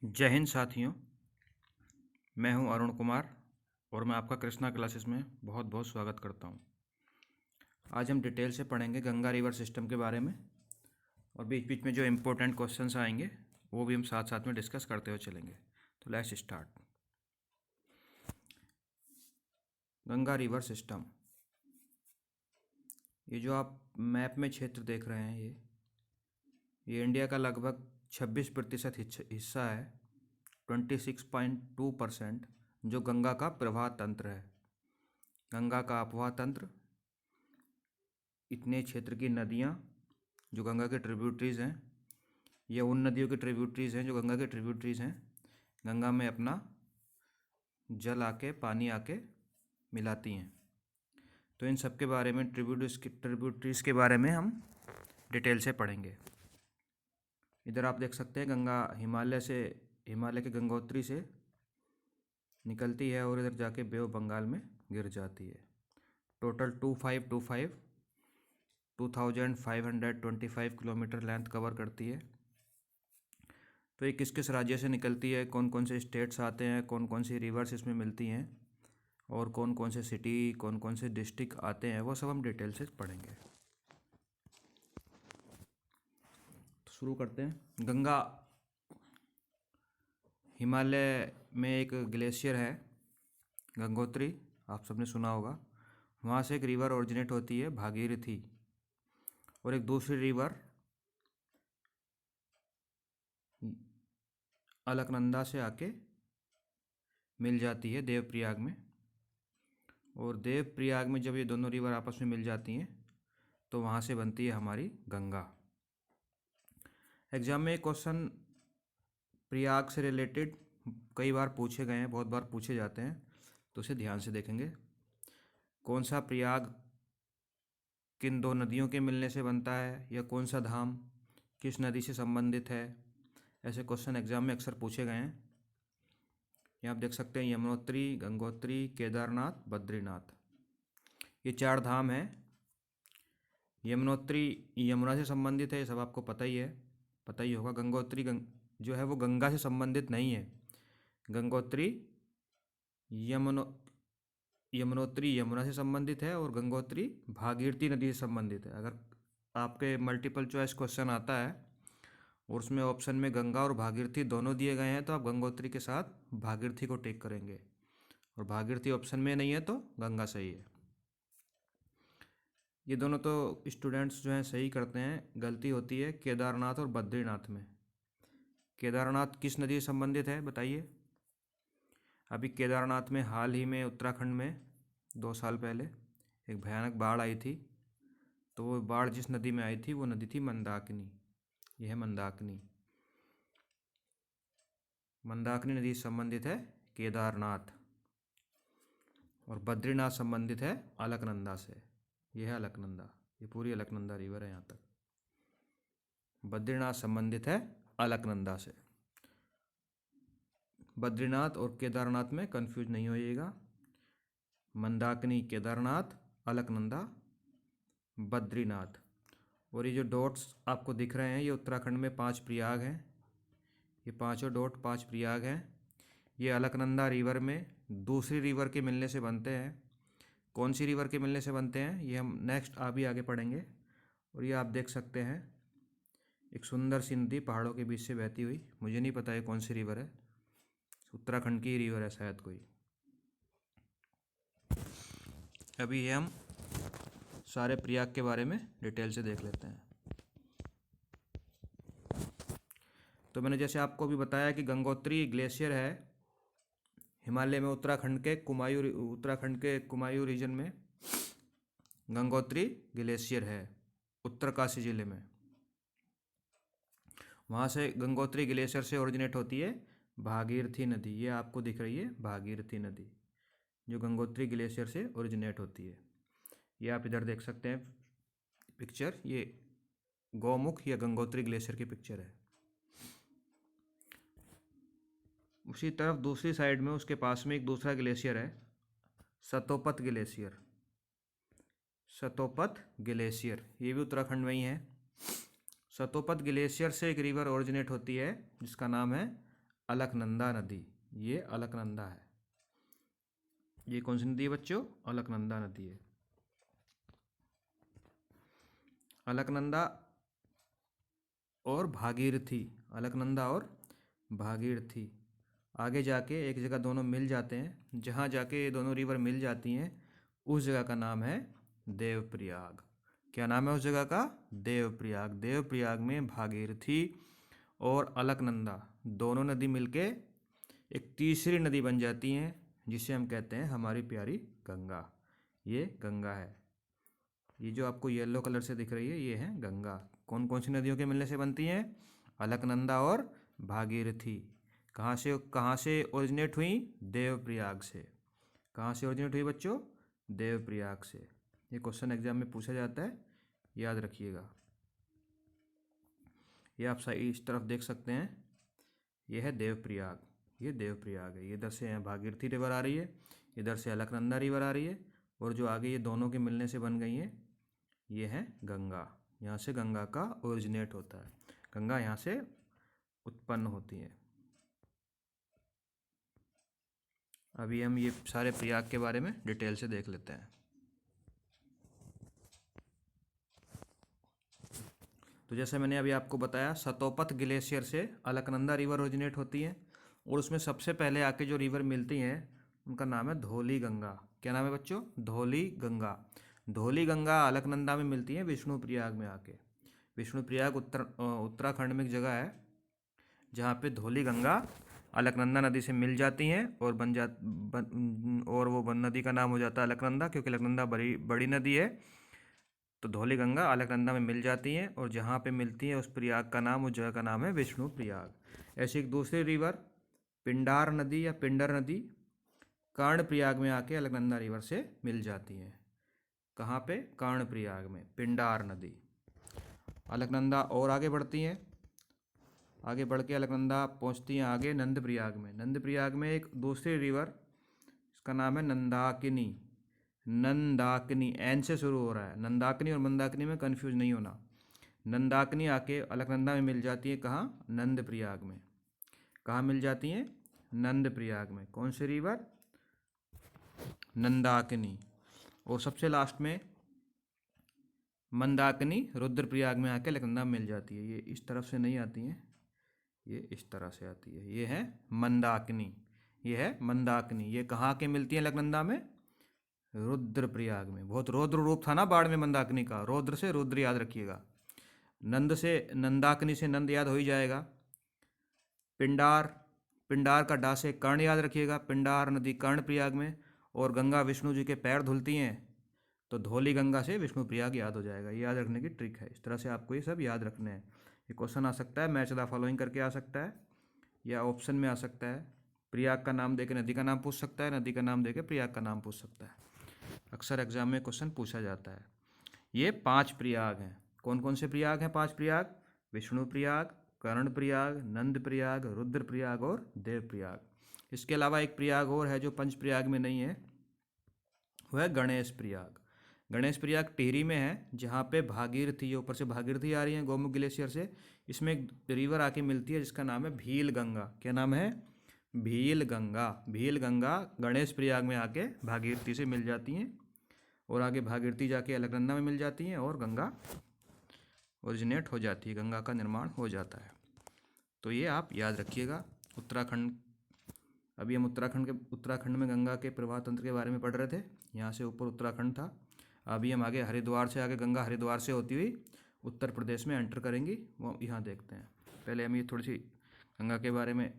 जय हिंद साथियों। मैं हूं अरुण कुमार और मैं आपका कृष्णा क्लासेस में बहुत बहुत स्वागत करता हूं। आज हम डिटेल से पढ़ेंगे गंगा रिवर सिस्टम के बारे में और बीच बीच में जो इम्पोर्टेंट क्वेश्चंस आएंगे वो भी हम साथ साथ में डिस्कस करते हुए चलेंगे। तो let's start. Ganga river system, ये जो आप मैप में क्षेत्र देख रहे हैं, ये इंडिया का लगभग 26% हिस्सा है। 26.2% जो गंगा का प्रवाह तंत्र है। गंगा का अपवाह तंत्र, इतने क्षेत्र की नदियाँ जो गंगा के ट्रिब्यूटरीज़ हैं, ये उन नदियों के ट्रिब्यूटरीज़ हैं जो गंगा के ट्रिब्यूटरीज़ हैं, गंगा में अपना जल आके पानी आके मिलाती हैं। तो इन सब के बारे में ट्रिब्यूटरीज़ के बारे में हम डिटेल से पढ़ेंगे। इधर आप देख सकते हैं गंगा हिमालय के गंगोत्री से निकलती है और इधर जाके बे ऑफ बंगाल में गिर जाती है। टोटल 2525 किलोमीटर लेंथ कवर करती है। तो ये किस किस राज्य से निकलती है, कौन कौन से स्टेट्स आते हैं, कौन कौन सी रिवर्स इसमें मिलती हैं और कौन कौन से सिटी, कौन कौन से डिस्ट्रिक्ट आते हैं, वो सब हम डिटेल से पढ़ेंगे। तो शुरू करते हैं। गंगा हिमालय में एक ग्लेशियर है गंगोत्री, आप सबने सुना होगा। वहाँ से एक रिवर ओरिजिनेट होती है भागीरथी, और एक दूसरी रिवर अलकनंदा से आके मिल जाती है देवप्रयाग में। और देवप्रयाग में जब ये दोनों रिवर आपस में मिल जाती हैं तो वहाँ से बनती है हमारी गंगा। एग्जाम में क्वेश्चन प्रयाग से रिलेटेड कई बार पूछे गए हैं, बहुत बार पूछे जाते हैं, तो उसे ध्यान से देखेंगे। कौन सा प्रयाग किन दो नदियों के मिलने से बनता है, या कौन सा धाम किस नदी से संबंधित है, ऐसे क्वेश्चन एग्जाम में अक्सर पूछे गए हैं। यहाँ आप देख सकते हैं यमुनोत्री, गंगोत्री, केदारनाथ, बद्रीनाथ, ये 4 धाम हैं। यमुनोत्री यमुना से संबंधित है, ये सब आपको पता ही होगा। गंगोत्री जो है वो गंगा से संबंधित नहीं है। गंगोत्री यमुनोत्री यमुना से संबंधित है और गंगोत्री भागीरथी नदी से संबंधित है। अगर आपके मल्टीपल चॉइस क्वेश्चन आता है और उसमें ऑप्शन में गंगा और भागीरथी दोनों दिए गए हैं तो आप गंगोत्री के साथ भागीरथी को टिक करेंगे, और भागीरथी ऑप्शन में नहीं है तो गंगा सही है। ये दोनों तो स्टूडेंट्स जो हैं सही करते हैं, गलती होती है केदारनाथ और बद्रीनाथ में। केदारनाथ किस नदी से संबंधित है बताइए। अभी केदारनाथ में हाल ही में उत्तराखंड में 2 साल पहले एक भयानक बाढ़ आई थी, तो वो बाढ़ जिस नदी में आई थी वो नदी थी मंदाकिनी। यह है मंदाकिनी। मंदाकिनी नदी से संबंधित है केदारनाथ, और बद्रीनाथ संबंधित है अलकनंदा से। यह है अलकनंदा, ये पूरी अलकनंदा रिवर है यहाँ तक। बद्रीनाथ संबंधित है अलकनंदा से। बद्रीनाथ और केदारनाथ में कंफ्यूज नहीं होइएगा। मंदाकिनी केदारनाथ, अलकनंदा बद्रीनाथ। और ये जो डॉट्स आपको दिख रहे हैं ये उत्तराखंड में 5 प्रयाग हैं। ये पांचों डॉट 5 प्रयाग हैं। ये अलकनंदा रिवर में दूसरी रिवर के मिलने से बनते हैं। कौन सी रिवर के मिलने से बनते हैं ये हम नेक्स्ट अभी आगे पढ़ेंगे। और ये आप देख सकते हैं एक सुंदर सी नदी पहाड़ों के बीच से बहती हुई। मुझे नहीं पता ये कौन सी रिवर है, उत्तराखंड की रिवर है शायद कोई। अभी ये हम सारे प्रयाग के बारे में डिटेल से देख लेते हैं। तो मैंने जैसे आपको भी बताया कि गंगोत्री ग्लेशियर है हिमालय में, उत्तराखंड के कुमायूं रीजन में गंगोत्री ग्लेशियर है, उत्तरकाशी जिले में। वहाँ से गंगोत्री ग्लेशियर से ओरिजिनेट होती है भागीरथी नदी। ये आपको दिख रही है भागीरथी नदी, जो गंगोत्री ग्लेशियर से ओरिजिनेट होती है। ये आप इधर देख सकते हैं पिक्चर, ये गौमुख या गंगोत्री ग्लेशियर की पिक्चर है। उसी तरफ दूसरी साइड में उसके पास में एक दूसरा ग्लेशियर है, सतोपत ग्लेशियर। सतोपत ग्लेशियर ये भी उत्तराखंड में ही है। सतोपत ग्लेशियर से एक रिवर ओरिजिनेट होती है जिसका नाम है अलकनंदा नदी, ये अलकनंदा है। ये कौन सी नदी है बच्चों? अलकनंदा नदी है। अलकनंदा और भागीरथी, अलकनंदा और भागीरथी आगे जाके एक जगह दोनों मिल जाते हैं। जहाँ जाके ये दोनों रिवर मिल जाती हैं उस जगह का नाम है देवप्रयाग। क्या नाम है उस जगह का? देवप्रयाग। देवप्रयाग में भागीरथी और अलकनंदा दोनों नदी मिलके एक तीसरी नदी बन जाती हैं, जिसे हम कहते हैं हमारी प्यारी गंगा। ये गंगा है। ये जो आपको येलो कलर से दिख रही है ये है गंगा। कौन कौन सी नदियों के मिलने से बनती हैं? अलकनंदा और भागीरथी। कहाँ से ओरिजिनेट हुई? देवप्रयाग से। कहाँ से ओरिजिनेट हुई बच्चों? देवप्रयाग से। ये क्वेश्चन एग्जाम में पूछा जाता है, याद रखिएगा। ये आप सही इस तरफ देख सकते हैं, ये है देवप्रयाग। ये देवप्रयाग है। ये इधर से भागीरथी रिवर आ रही है, इधर से अलकनंदा रिवर आ रही है, और जो आगे ये दोनों के मिलने से बन गई है ये है गंगा। यहाँ से गंगा का ओरिजिनेट होता है, गंगा यहाँ से उत्पन्न होती है। अभी हम ये सारे प्रयाग के बारे में डिटेल से देख लेते हैं। तो जैसे मैंने अभी आपको बताया, सतोपथ ग्लेशियर से अलकनंदा रिवर ओरिजिनेट होती है, और उसमें सबसे पहले आके जो रिवर मिलती हैं उनका नाम है धौली गंगा। क्या नाम है बच्चों? धौली गंगा। धौली गंगा अलकनंदा में मिलती है विष्णुप्रयाग में आके। विष्णुप्रयाग उत्तराखंड में एक जगह है जहाँ पे धौली गंगा अलकनंदा नदी से मिल जाती हैं और और वो नदी का नाम हो जाता है अलकनंदा, क्योंकि अलकनंदा बड़ी नदी है। तो धौली गंगा अलकनंदा में मिल जाती हैं, और जहाँ पे मिलती हैं उस प्रयाग का नाम, उस जगह का नाम है विष्णुप्रयाग। ऐसी एक दूसरी रिवर पिंडार नदी या पिंडर नदी कर्णप्रयाग में आके अलकनंदा रिवर से मिल जाती हैं। कहाँ पे? कर्णप्रयाग में पिंडार नदी। अलकनंदा और आगे बढ़ती हैं, आगे बढ़ के अलकनंदा पहुँचती हैं आगे नंदप्रयाग में। नंदप्रयाग में एक दूसरी रिवर, इसका नाम है नंदाकिनी। नंदाकिनी एन से शुरू हो रहा है। नंदाकिनी और मंदाकिनी में कंफ्यूज नहीं होना। नंदाकिनी आके अलकनंदा में मिल जाती है। कहाँ? नंदप्रयाग में। कहाँ मिल जाती हैं? नंदप्रयाग में। कौन सी रिवर? नंदाकिनी। और सबसे लास्ट में मंदाकिनी रुद्रप्रयाग में आके अलकनंदा में मिल जाती है। ये इस तरफ से नहीं आती हैं, ये इस तरह से आती है। ये है मंदाकिनी, ये है मंदाकिनी। ये कहाँ के मिलती है अलकनंदा में? रुद्रप्रयाग में। बहुत रौद्र रूप था ना बाढ़ में मंदाकिनी का, रौद्र से रुद्र याद रखिएगा। नंद से नंदाकिनी से नंद याद हो ही जाएगा। पिंडार, पिंडार का डा से कर्ण याद रखिएगा। पिंडार नदी कर्णप्रयाग में, और गंगा विष्णु जी के पैर धुलती हैं, तो धौली गंगा से विष्णुप्रयाग याद हो जाएगा। ये याद रखने की ट्रिक है। इस तरह से आपको ये सब याद रखने हैं। ये क्वेश्चन आ सकता है, मैच द फॉलोइंग करके आ सकता है, या ऑप्शन में आ सकता है। प्रयाग का नाम देके नदी का नाम पूछ सकता है, नदी का नाम देके प्रयाग का नाम पूछ सकता है। अक्सर एग्जाम में क्वेश्चन पूछा जाता है। ये 5 प्रयाग हैं। कौन कौन से प्रयाग हैं? 5 प्रयाग। विष्णुप्रयाग, कर्णप्रयाग, नंदप्रयाग, रुद्रप्रयाग और देवप्रयाग। इसके अलावा एक प्रयाग और है जो पंचप्रयाग में नहीं है, वह है गणेश प्रयाग। गणेश प्रयाग टिहरी में है, जहाँ पे भागीरथी, ऊपर से भागीरथी आ रही है गोमुख ग्लेशियर से। इसमें एक रिवर आके मिलती है जिसका नाम है भील गंगा। क्या नाम है? भील गंगा। भील गंगा गणेश प्रयाग में आके भागीरथी से मिल जाती हैं, और आगे भागीरथी जाके अलकनंदा में मिल जाती हैं, और गंगा ओरिजिनेट हो जाती है, गंगा का निर्माण हो जाता है। तो ये आप याद रखिएगा। उत्तराखंड, अभी हम उत्तराखंड में गंगा के प्रवाह तंत्र के बारे में पढ़ रहे थे। यहाँ से ऊपर उत्तराखंड था। अभी हम आगे हरिद्वार से, आगे गंगा हरिद्वार से होती हुई उत्तर प्रदेश में एंटर करेंगी, वो यहाँ देखते हैं। पहले हम ये थोड़ी सी गंगा के बारे में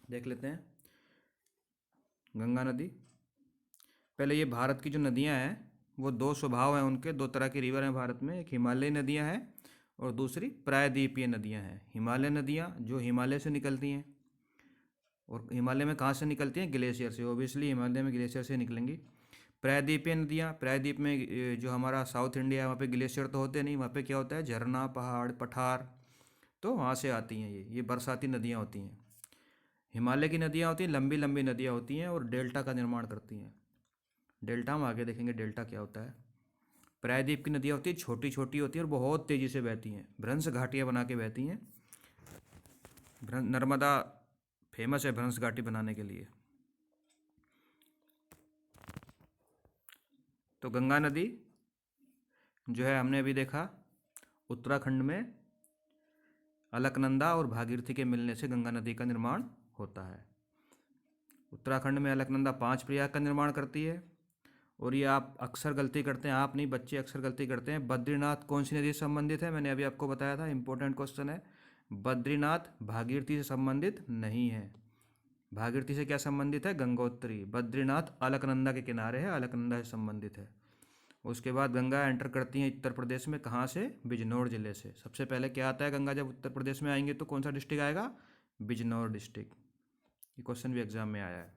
देख लेते हैं। गंगा नदी, पहले ये भारत की जो नदियाँ हैं वो 2 स्वभाव हैं उनके। 2 तरह की रिवर हैं भारत में। एक हिमालयी नदियाँ हैं और दूसरी प्रायद्वीपीय नदियाँ हैं। हिमालय नदियाँ जो हिमालय से निकलती हैं, और हिमालय में कहाँ से निकलती हैं? ग्लेशियर से। ओबियसली हिमालय में ग्लेशियर से निकलेंगी। प्रायद्वीपीय नदियाँ, प्रायद्वीप में जो हमारा साउथ इंडिया है वहाँ पे ग्लेशियर तो होते नहीं, वहाँ पे क्या होता है? झरना, पहाड़, पठार, तो वहाँ से आती हैं ये बरसाती नदियाँ होती हैं। हिमालय की नदियाँ होती हैं लंबी लंबी नदियाँ होती हैं, और डेल्टा का निर्माण करती हैं। डेल्टा हम आगे देखेंगे डेल्टा क्या होता है। प्रायद्वीप की नदियाँ होती हैं छोटी छोटी होती हैं और बहुत तेज़ी से बहती हैं, भ्रंश घाटियाँ बना के बहती हैं। नर्मदा फेमस है भ्रंश घाटी बनाने के लिए। तो गंगा नदी जो है हमने अभी देखा उत्तराखंड में अलकनंदा और भागीरथी के मिलने से गंगा नदी का निर्माण होता है। उत्तराखंड में अलकनंदा 5 प्रयाग का निर्माण करती है। और ये आप अक्सर गलती करते हैं, आप नहीं बच्चे अक्सर गलती करते हैं। बद्रीनाथ कौन सी नदी से संबंधित है? मैंने अभी आपको बताया था, इंपॉर्टेंट क्वेश्चन है। बद्रीनाथ भागीरथी से संबंधित नहीं है। भागीरथी से क्या संबंधित है? गंगोत्री। बद्रीनाथ अलकनंदा के किनारे है, अलकनंदा से संबंधित है। उसके बाद गंगा एंटर करती है उत्तर प्रदेश में, कहाँ से? बिजनौर जिले से। सबसे पहले क्या आता है? गंगा जब उत्तर प्रदेश में आएंगे तो कौन सा डिस्ट्रिक्ट आएगा? बिजनौर डिस्ट्रिक्ट। ये क्वेश्चन भी एग्जाम में आया है।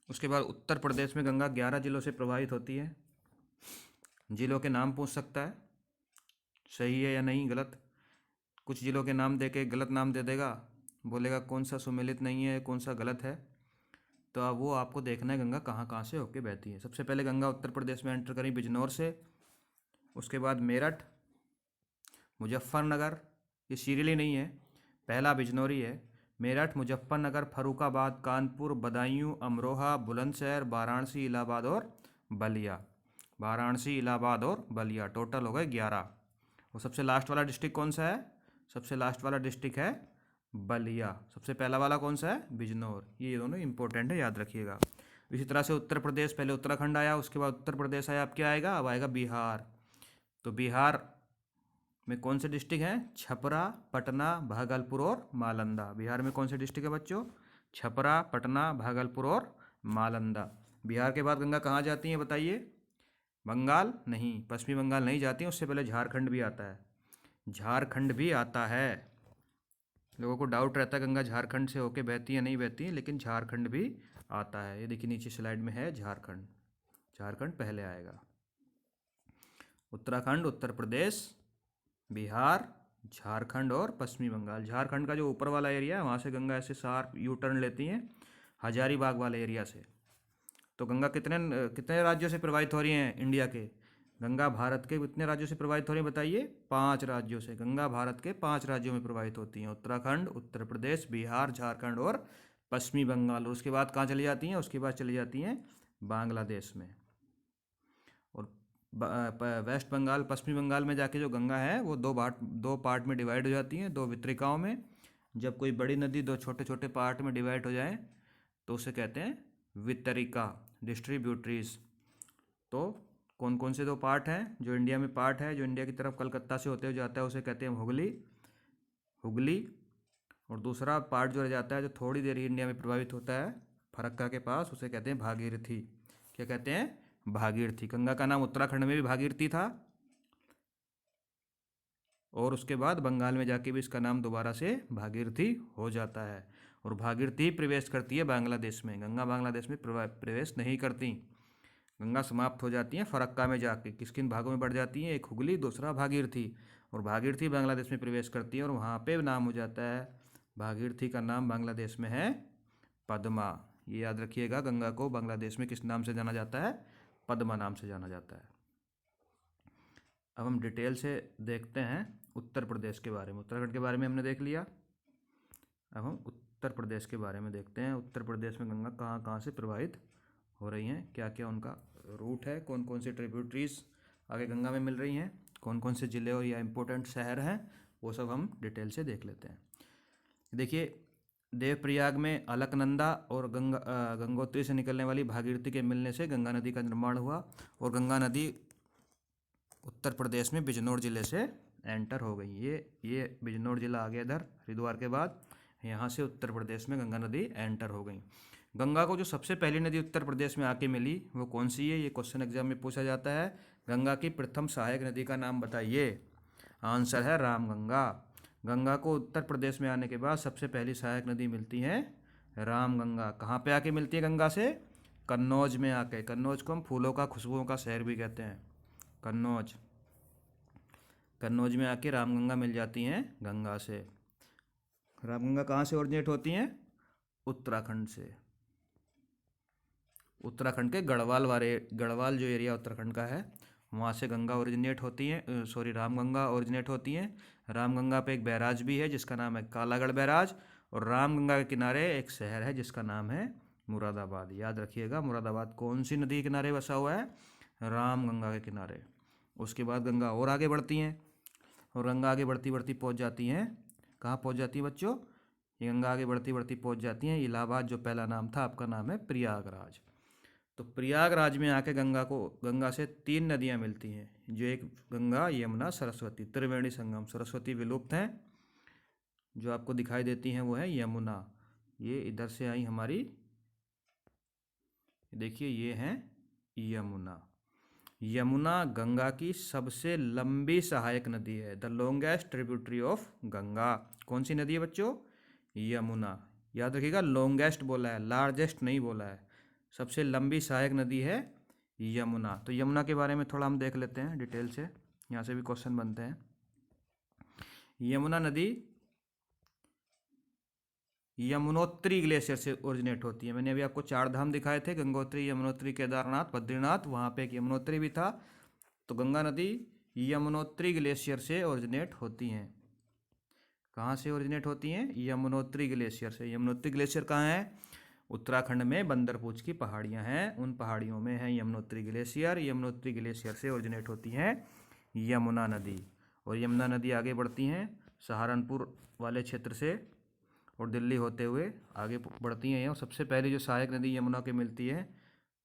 उसके बाद उत्तर प्रदेश में गंगा 11 जिलों से प्रवाहित होती है। जिलों के नाम पूछ सकता है, सही है या नहीं, गलत। कुछ जिलों के नाम दे के गलत नाम दे देगा, बोलेगा कौन सा सुमेलित नहीं है, कौन सा गलत है। तो अब वो आपको देखना है गंगा कहाँ कहाँ से होके बहती है। सबसे पहले गंगा उत्तर प्रदेश में एंटर करी बिजनौर से। उसके बाद मेरठ, मुजफ्फरनगर, ये सीरियली नहीं है, पहला बिजनौरी है। मेरठ, मुजफ्फरनगर, फर्रुखाबाद, कानपुर, बदायूं, अमरोहा, बुलंदशहर, वाराणसी, इलाहाबाद और बलिया। वाराणसी, इलाहाबाद और बलिया, टोटल हो गए 11। और सबसे लास्ट वाला डिस्ट्रिक्ट कौन सा है? सबसे लास्ट वाला डिस्ट्रिक्ट है बलिया। सबसे पहला वाला कौन सा है? बिजनौर। ये दोनों इंपॉर्टेंट है, याद रखिएगा। इसी तरह से उत्तर प्रदेश, पहले उत्तराखंड आया, उसके बाद उत्तर प्रदेश आया, अब क्या आएगा? अब आएगा बिहार। तो बिहार में कौन से डिस्ट्रिक्ट हैं? छपरा, पटना, भागलपुर और नालंदा। बिहार में कौन से डिस्ट्रिक्ट है बच्चों? छपरा, पटना, भागलपुर और नालंदा। बिहार के बाद गंगा कहाँ जाती है बताइए? बंगाल नहीं, पश्चिमी बंगाल नहीं जाती है, उससे पहले झारखंड भी आता है। झारखंड भी आता है। लोगों को डाउट रहता है गंगा झारखंड से होके बहती है नहीं बहती है, लेकिन झारखंड भी आता है। ये देखिए नीचे स्लाइड में है झारखंड। झारखंड पहले आएगा। उत्तराखंड, उत्तर प्रदेश, बिहार, झारखंड और पश्चिमी बंगाल। झारखंड का जो ऊपर वाला एरिया है वहाँ से गंगा ऐसे शार्प यू टर्न लेती हैं हजारीबाग वाले एरिया से। तो गंगा कितने कितने राज्यों से प्रवाहित हो रही हैं इंडिया के? गंगा भारत के कितने राज्यों से प्रवाहित हो रही है बताइए? 5 राज्यों से। गंगा भारत के 5 राज्यों में प्रवाहित होती हैं, उत्तराखंड, उत्तर प्रदेश, बिहार, झारखंड और पश्चिमी बंगाल। और उसके बाद कहाँ चली जाती हैं? उसके बाद चली जाती हैं बांग्लादेश में। और वेस्ट बंगाल, पश्चिमी बंगाल में जाके जो गंगा है वो दो पार्ट में डिवाइड हो जाती हैं, 2 वितरिकाओं में। जब कोई बड़ी नदी 2 छोटे छोटे पार्ट में डिवाइड हो जाए तो उसे कहते हैं वितरिका, डिस्ट्रीब्यूटरीज। तो कौन कौन से 2 पार्ट हैं जो इंडिया में पार्ट है, जो इंडिया की तरफ कलकत्ता से होते हुए जाता है, उसे कहते हैं हुगली। और दूसरा पार्ट जो रह जाता है, जो थोड़ी देर ही इंडिया में प्रभावित होता है फरक्का के पास, उसे कहते हैं भागीरथी। क्या कहते हैं? भागीरथी। गंगा का नाम उत्तराखंड में भी भागीरथी था, और उसके बाद बंगाल में जाके भी इसका नाम दोबारा से भागीरथी हो जाता है। और भागीरथी प्रवेश करती है बांग्लादेश में। गंगा बांग्लादेश में प्रवेश नहीं करती। गंगा समाप्त हो जाती हैं फरक्का में जाके। किस किन भागों में बढ़ जाती हैं? एक हुगली, दूसरा भागीरथी। और भागीरथी बांग्लादेश में प्रवेश करती है और वहाँ पे नाम हो जाता है, भागीरथी का नाम बांग्लादेश में है पद्मा। ये याद रखिएगा, गंगा को बांग्लादेश में किस नाम से जाना जाता है? पद्मा नाम से जाना जाता है। अब हम डिटेल से देखते हैं उत्तर प्रदेश के बारे में। उत्तराखंड के बारे में हमने देख लिया, अब हम उत्तर प्रदेश के बारे में देखते हैं। उत्तर प्रदेश में गंगा कहाँ कहाँ से प्रवाहित हो रही हैं, क्या क्या उनका रूट है, कौन कौन से ट्रिब्यूटरीज आगे गंगा में मिल रही हैं, कौन कौन से ज़िले और या इम्पोर्टेंट शहर हैं, वो सब हम डिटेल से देख लेते हैं। देखिए, देवप्रयाग में अलकनंदा और गंगोत्री से निकलने वाली भागीरथी के मिलने से गंगा नदी का निर्माण हुआ। और गंगा नदी उत्तर प्रदेश में बिजनौर ज़िले से एंटर हो गई। ये बिजनौर ज़िला आ गया इधर हरिद्वार के बाद, यहाँ से उत्तर प्रदेश में गंगा नदी एंटर हो गई। गंगा को जो सबसे पहली नदी उत्तर प्रदेश में आके मिली वो कौन सी है? ये क्वेश्चन एग्जाम में पूछा जाता है। गंगा की प्रथम सहायक नदी का नाम बताइए। आंसर है रामगंगा। गंगा को उत्तर प्रदेश में आने के बाद सबसे पहली सहायक नदी मिलती है रामगंगा। कहाँ पे आके मिलती है गंगा से? कन्नौज में आके। कन्नौज को हम फूलों का, खुशबुओं का शहर भी कहते हैं, कन्नौज। कन्नौज में आके रामगंगा मिल जाती हैं गंगा से। रामगंगा कहाँ से ओरिजिनेट होती हैं? उत्तराखंड से। उत्तराखंड के गढ़वाल जो एरिया उत्तराखंड का है वहाँ से गंगा ओरिजिनेट होती है, सॉरी रामगंगा ओरिजिनेट होती है। रामगंगा पे एक बैराज भी है जिसका नाम है कालागढ़ बैराज, और रामगंगा के किनारे एक शहर है जिसका नाम है मुरादाबाद। याद रखिएगा, मुरादाबाद कौन सी नदी के किनारे बसा हुआ है? रामगंगा के किनारे। उसके बाद गंगा और आगे बढ़ती हैं, और गंगा आगे बढ़ती बढ़ती पहुंच जाती हैं, कहाँ पहुंच जाती है बच्चों? ये गंगा आगे बढ़ती बढ़ती पहुंच जाती हैं इलाहाबाद, जो पहला नाम था आपका नाम है प्रयागराज। तो प्रयागराज में आके गंगा से 3 नदियां मिलती हैं, जो एक गंगा यमुना सरस्वती, त्रिवेणी संगम। सरस्वती विलुप्त हैं, जो आपको दिखाई देती हैं वो है यमुना। ये इधर से आई हमारी, देखिए ये है यमुना। यमुना गंगा की सबसे लंबी सहायक नदी है, the longest tributary of Ganga. कौन सी नदी है बच्चों? यमुना। याद रखिएगा, लॉन्गेस्ट बोला है, लार्जेस्ट नहीं बोला है। सबसे लंबी सहायक नदी है यमुना। तो यमुना के बारे में थोड़ा हम देख लेते हैं डिटेल से, यहाँ से भी क्वेश्चन बनते हैं। यमुना नदी यमुनोत्री ग्लेशियर से ओरिजिनेट होती है। मैंने अभी आपको 4 धाम दिखाए थे, गंगोत्री, यमुनोत्री, केदारनाथ, बद्रीनाथ, वहाँ पे एक यमुनोत्री भी था। तो गंगा नदी यमुनोत्री ग्लेशियर से ओरिजिनेट होती हैं। कहाँ से ओरिजिनेट होती हैं? यमुनोत्री ग्लेशियर से। यमुनोत्री ग्लेशियर कहाँ है? उत्तराखंड में बंदरपूछ की पहाड़ियाँ हैं, उन पहाड़ियों में है यमुनोत्री ग्लेशियर। यमुनोत्री ग्लेशियर से ओरिजिनेट होती हैं यमुना नदी। और यमुना नदी आगे बढ़ती हैं सहारनपुर वाले क्षेत्र से, और दिल्ली होते हुए आगे बढ़ती हैं। और सबसे पहले जो सहायक नदी यमुना के मिलती है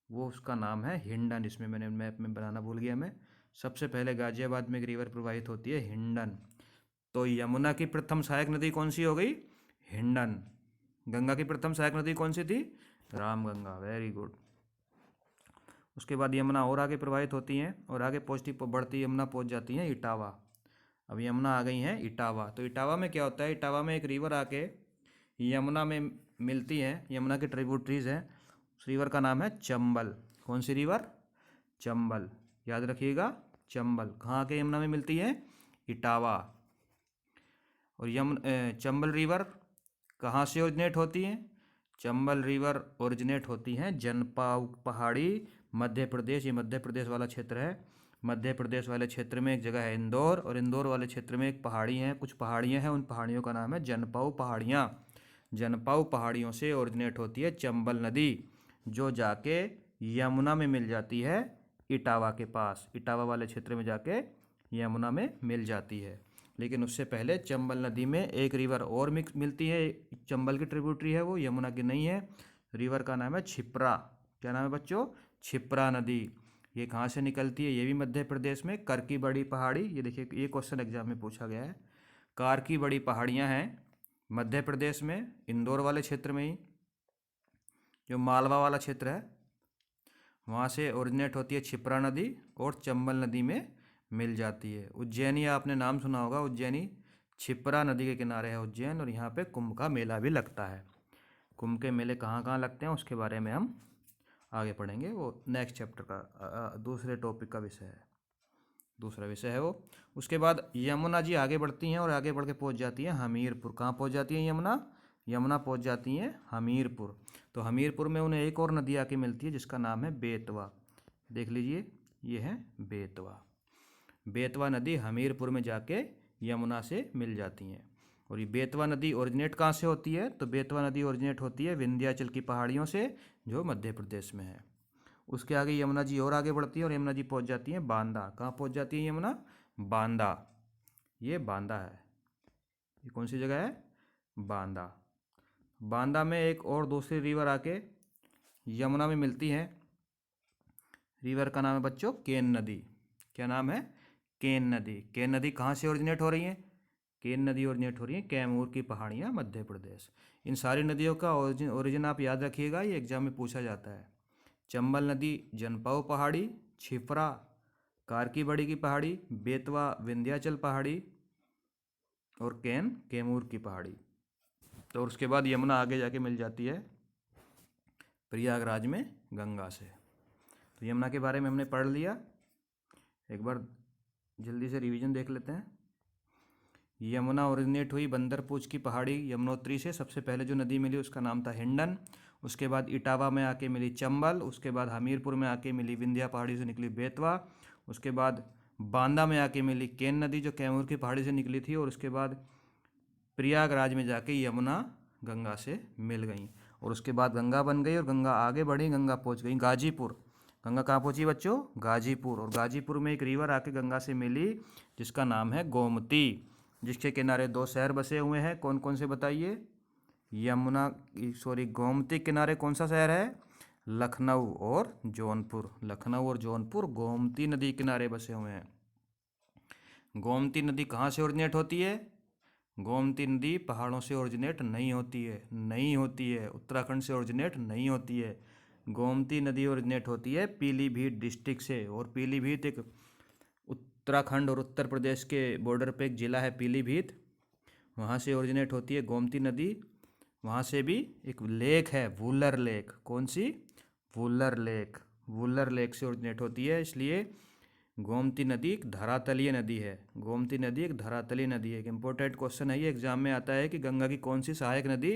वो उसका नाम है हिंडन। इसमें मैंने मैप में बनाना भूल गया मैं। सबसे पहले गाजियाबाद में एक रिवर प्रवाहित होती है हिंडन। तो यमुना की प्रथम सहायक नदी कौन सी हो गई? हिंडन। गंगा की प्रथम सहायक नदी कौन सी थी? रामगंगा। Very good. उसके बाद यमुना और आगे प्रवाहित होती हैं, और आगे पहुँचती बढ़ती यमुना पहुँच जाती हैं इटावा। अब यमुना आ गई हैं इटावा। तो इटावा में क्या होता है? इटावा में एक रिवर आके यमुना में मिलती है, यमुना की ट्रिब्यूटरीज हैं। उस रिवर का नाम है चंबल। कौन सी रिवर? चंबल। याद रखिएगा, चंबल। कहाँ के यमुना में मिलती है? इटावा। और चंबल रिवर कहाँ से ओरिजिनेट होती है? चंबल रिवर ओरिजिनेट होती हैं जनपाऊ पहाड़ी, मध्य प्रदेश। ये मध्य प्रदेश वाला क्षेत्र है। मध्य प्रदेश वाले क्षेत्र में एक जगह है इंदौर, और इंदौर वाले क्षेत्र में एक पहाड़ी है, कुछ पहाड़ियाँ हैं, उन पहाड़ियों का नाम है जनपाऊ पहाड़ियाँ। जनपाऊ पहाड़ियों से ओरिजिनेट होती है चंबल नदी, जो जाके यमुना में मिल जाती है इटावा के पास। इटावा वाले क्षेत्र में जाके यमुना में मिल जाती है। लेकिन उससे पहले चंबल नदी में एक रिवर और मिक्स मिलती है, चंबल की ट्रिब्यूटरी है, वो यमुना की नहीं है। रिवर का नाम है छिप्रा। क्या नाम है बच्चों? छिप्रा नदी। ये कहाँ से निकलती है? ये भी मध्य प्रदेश में कर की बड़ी पहाड़ी। ये देखिए, ये क्वेश्चन एग्जाम में पूछा गया है। कार की बड़ी पहाड़ियाँ हैं मध्य प्रदेश में, इंदौर वाले क्षेत्र में ही, जो मालवा वाला क्षेत्र है, वहाँ से ओरिजिनेट होती है छिप्रा नदी, और चंबल नदी में मिल जाती है। उज्जैनी आपने नाम सुना होगा, उज्जैनी छिप्रा नदी के किनारे है उज्जैन, और यहाँ पे कुंभ का मेला भी लगता है। कुंभ के मेले कहाँ कहाँ लगते हैं उसके बारे में हम आगे पढ़ेंगे, वो नेक्स्ट चैप्टर का दूसरे टॉपिक का विषय है, दूसरा विषय है वो। उसके बाद यमुना जी आगे बढ़ती हैं, और आगे बढ़ के पहुँच जाती हैं हमीरपुर। कहाँ पहुँच जाती हैं यमुना? यमुना पहुँच जाती हैं हमीरपुर। तो हमीरपुर में उन्हें एक और नदी आके मिलती है जिसका नाम है बेतवा। देख लीजिए, ये है बेतवा। बेतवा नदी हमीरपुर में जाके यमुना से मिल जाती हैं। और ये बेतवा नदी ओरिजिनेट कहाँ से होती है? तो बेतवा नदी ओरिजिनेट होती है विंध्याचल की पहाड़ियों से, जो मध्य प्रदेश में है। उसके आगे यमुना जी और आगे बढ़ती है, और यमुना जी पहुँच जाती है बांदा। कहाँ पहुँच जाती है यमुना? बांदा। ये बांदा है। ये कौन सी जगह है? बांदा। बांदा में एक और दूसरी रिवर आके यमुना में मिलती है। रिवर का नाम है बच्चों केन नदी। क्या नाम है? केन नदी। केन नदी कहाँ से ओरिजिनेट हो रही है? केन नदी ओरिजिनेट हो रही है कैमूर की पहाड़ियाँ, मध्य प्रदेश। इन सारी नदियों का ओरिजिन आप याद रखिएगा, ये एग्जाम में पूछा जाता है। चंबल नदी जनपाऊ पहाड़ी, छिप्रा कारकी बड़ी की पहाड़ी, बेतवा विंध्याचल पहाड़ी, और केन कैमूर की पहाड़ी। तो उसके बाद यमुना आगे जाके मिल जाती है प्रयागराज में गंगा से। तो यमुना के बारे में हमने पढ़ लिया, एक बार जल्दी से रिवीजन देख लेते हैं। यमुना ओरिजिनेट हुई बंदरपूछ की पहाड़ी यमुनोत्री से। सबसे पहले जो नदी मिली उसका नाम था हिंडन। उसके बाद इटावा में आके मिली चंबल। उसके बाद हमीरपुर में आके मिली विंध्या पहाड़ी से निकली बेतवा। उसके बाद बांदा में आके मिली केन नदी जो कैमूर की पहाड़ी से निकली थी, और उसके बाद प्रयागराज में जाके यमुना गंगा से मिल गई, और उसके बाद गंगा बन गई और गंगा आगे बढ़ी, गंगा पहुंच गई गाजीपुर। गंगा कहाँ पहुंची बच्चों? गाजीपुर। और गाजीपुर में एक रिवर आके गंगा से मिली जिसका नाम है गोमती, जिसके किनारे 2 शहर बसे हुए हैं। कौन कौन से बताइए? गोमती किनारे कौन सा शहर है? लखनऊ और जौनपुर। लखनऊ और जौनपुर गोमती नदी किनारे बसे हुए हैं। गोमती नदी कहाँ से ओरिजिनेट होती है? गोमती नदी पहाड़ों से ओरिजिनेट नहीं होती है, नहीं होती है। उत्तराखंड से ओरिजिनेट नहीं होती है। गोमती नदी ओरिजिनेट होती है पीलीभीत डिस्ट्रिक्ट से, और पीलीभीत एक उत्तराखंड और उत्तर प्रदेश के बॉर्डर पे एक ज़िला है पीलीभीत, वहाँ से ओरिजिनेट होती है गोमती नदी। वहाँ से भी एक लेक है वुलर लेक। कौन सी? वुलर लेक। वुलर लेक से ओरिजिनेट होती है, इसलिए गोमती नदी एक धरातलीय नदी है। गोमती नदी एक धरातलीय नदी है। एक इम्पोर्टेंट क्वेश्चन है ये, एग्जाम में आता है कि गंगा की कौन सी सहायक नदी,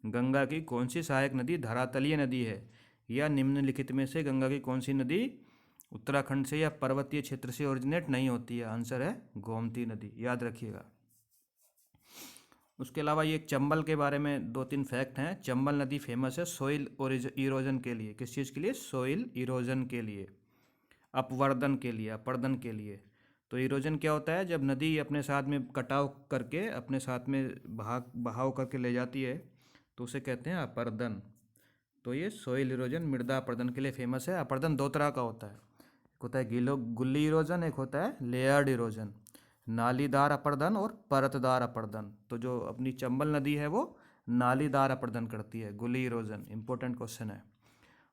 गंगा की कौन सी सहायक नदी धरातलीय नदी है, या निम्नलिखित में से गंगा की कौन सी नदी उत्तराखंड से या पर्वतीय क्षेत्र से ओरिजिनेट नहीं होती है? आंसर है गोमती नदी, याद रखिएगा। उसके अलावा ये चंबल के बारे में 2-3 फैक्ट हैं। चंबल नदी फेमस है सोइल इरोजन के लिए। किस चीज़ के लिए? सोइल इरोजन के लिए, अपवर्दन के लिए, अपर्दन के लिए। तो इरोजन क्या होता है? जब नदी अपने साथ में कटाव करके अपने साथ में बहाव करके ले जाती है तो उसे कहते हैं अपर्दन। तो ये सोइल इरोजन, मृदा अपर्दन के लिए फेमस है। अपर्दन 2 तरह का होता है, एक होता है गुल्ली इरोजन, एक होता है लेयर्ड इरोजन। नालीदार अपर्दन और परतदार अपर्दन। तो जो अपनी चंबल नदी है वो नालीदार अपर्दन करती है, गुल्ली इरोजन। इंपॉर्टेंट क्वेश्चन है।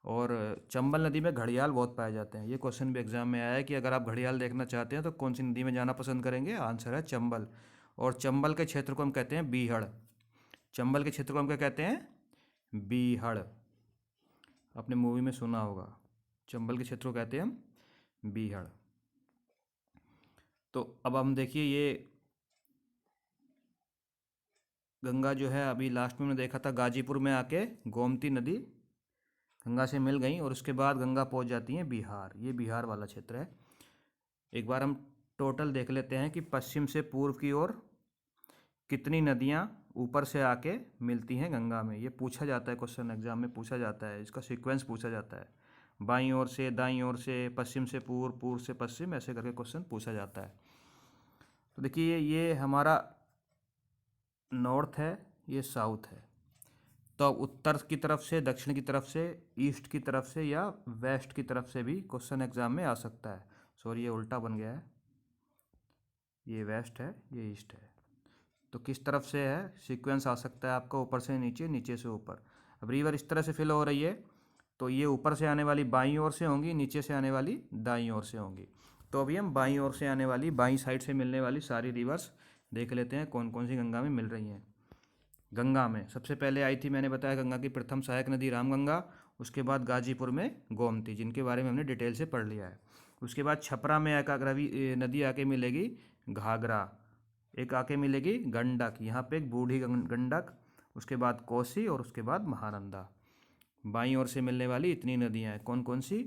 और चंबल नदी में घड़ियाल बहुत पाए जाते हैं। ये क्वेश्चन भी एग्जाम में आया है कि अगर आप घड़ियाल देखना चाहते हैं तो कौन सी नदी में जाना पसंद करेंगे? आंसर है चंबल। और चंबल के क्षेत्र को हम कहते हैं बीहड़। चंबल के क्षेत्र को हम क्या कहते हैं? बीहड़। आपने मूवी में सुना होगा, चंबल के क्षेत्र को कहते हैं हम बीहड़। तो अब हम देखिए, ये गंगा जो है अभी लास्ट में हमने देखा था गाजीपुर में आके गोमती नदी गंगा से मिल गई, और उसके बाद गंगा पहुंच जाती है बिहार। ये बिहार वाला क्षेत्र है। एक बार हम टोटल देख लेते हैं कि पश्चिम से पूर्व की ओर कितनी नदियां ऊपर से आके मिलती हैं गंगा में। ये पूछा जाता है, क्वेश्चन एग्जाम में पूछा जाता है, इसका सीक्वेंस पूछा जाता है। बाईं ओर से, दाईं ओर से, पश्चिम से पूर्व, पूर्व से पश्चिम, ऐसे करके क्वेश्चन पूछा जाता है। तो देखिए, ये हमारा नॉर्थ है, ये साउथ है। तो अब उत्तर की तरफ से, दक्षिण की तरफ से, ईस्ट की तरफ से या वेस्ट की तरफ से भी क्वेश्चन एग्जाम में आ सकता है। सॉरी, ये उल्टा बन गया है, ये वेस्ट है, ये ईस्ट है। तो किस तरफ से है सीक्वेंस आ सकता है आपका? ऊपर से नीचे, नीचे से ऊपर। अब रिवर इस तरह से फिल हो रही है, तो ये ऊपर से आने वाली बाईं ओर से होंगी, नीचे से आने वाली दाईं ओर से होंगी। तो अभी हम बाईं ओर से आने वाली, बाईं साइड से मिलने वाली सारी रिवर्स देख लेते हैं कौन कौन सी गंगा में मिल रही हैं। गंगा में सबसे पहले आई थी, मैंने बताया, गंगा की प्रथम सहायक नदी रामगंगा। उसके बाद गाजीपुर में गोमती, जिनके बारे में हमने डिटेल से पढ़ लिया है। उसके बाद छपरा में एक नदी आके मिलेगी घाघरा, एक आके मिलेगी गंडक, यहाँ पे एक बूढ़ी गंडक, उसके बाद कोसी, और उसके बाद महानंदा। बाईं ओर से मिलने वाली इतनी नदियाँ हैं। कौन कौन सी?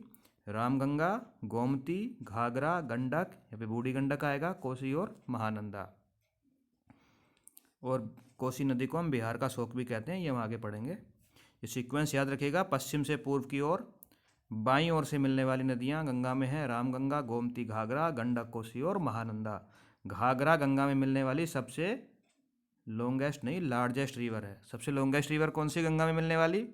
रामगंगा, गोमती, घाघरा, गंडक, यहाँ पे बूढ़ी गंडक आएगा, कोसी और महानंदा। और कोसी नदी को हम बिहार का शोक भी कहते हैं, ये हम आगे पढ़ेंगे। ये सीक्वेंस याद रखिएगा, पश्चिम से पूर्व की ओर बाईं ओर से मिलने वाली नदियाँ गंगा में है रामगंगा, गोमती, घाघरा, गंडक, कोसी और महानंदा। घाघरा गंगा में मिलने वाली सबसे लॉन्गेस्ट नहीं, लार्जेस्ट रिवर है। सबसे लॉन्गेस्ट रिवर कौन सी गंगा में मिलने वाली?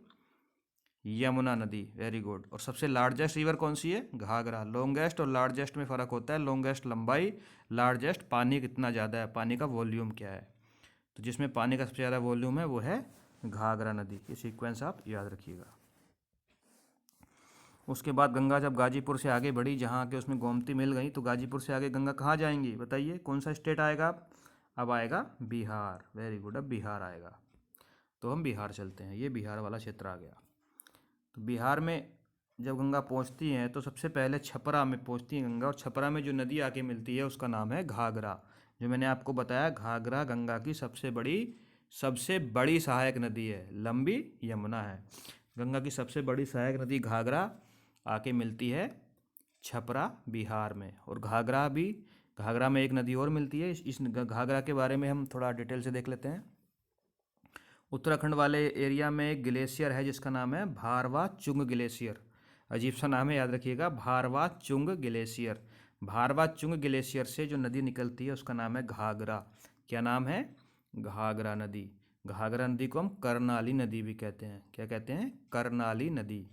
यमुना नदी, वेरी गुड। और सबसे लार्जेस्ट रिवर कौन सी है? घाघरा। लॉन्गेस्ट और लार्जेस्ट में फ़र्क होता है, लॉन्गेस्ट लंबाई, लार्जेस्ट पानी कितना ज़्यादा है, पानी का वॉल्यूम क्या है। तो जिसमें पानी का सबसे ज़्यादा वॉल्यूम है वो है घाघरा नदी। ये सीक्वेंस आप याद रखिएगा। उसके बाद गंगा जब गाजीपुर से आगे बढ़ी, जहाँ आके उसमें गोमती मिल गई, तो गाजीपुर से आगे गंगा कहाँ जाएंगी बताइए? कौन सा स्टेट आएगा? अब आएगा बिहार, वेरी गुड, अब बिहार आएगा। तो हम बिहार चलते हैं, ये बिहार वाला क्षेत्र आ गया। तो बिहार में जब गंगा पहुँचती हैं तो सबसे पहले छपरा में पहुँचती है गंगा, और छपरा में जो नदी आके मिलती है उसका नाम है घाघरा। जो मैंने आपको बताया, घाघरा गंगा की सबसे बड़ी सहायक नदी है, लंबी यमुना है। गंगा की सबसे बड़ी सहायक नदी घाघरा आके मिलती है छपरा बिहार में। और घाघरा भी, घाघरा में एक नदी और मिलती है। इस घाघरा के बारे में हम थोड़ा डिटेल से देख लेते हैं। उत्तराखंड वाले एरिया में एक ग्लेशियर है जिसका नाम है भारवा चुंग ग्लेशियर। अजीब सा नाम है, याद रखिएगा, भारवा चुंग ग्लेशियर। भारवा चुंग ग्लेशियर से जो नदी निकलती है उसका नाम है घाघरा। क्या नाम है? घाघरा नदी। घाघरा नदी को हम करनाली नदी भी कहते हैं। क्या कहते हैं? करनाली नदी।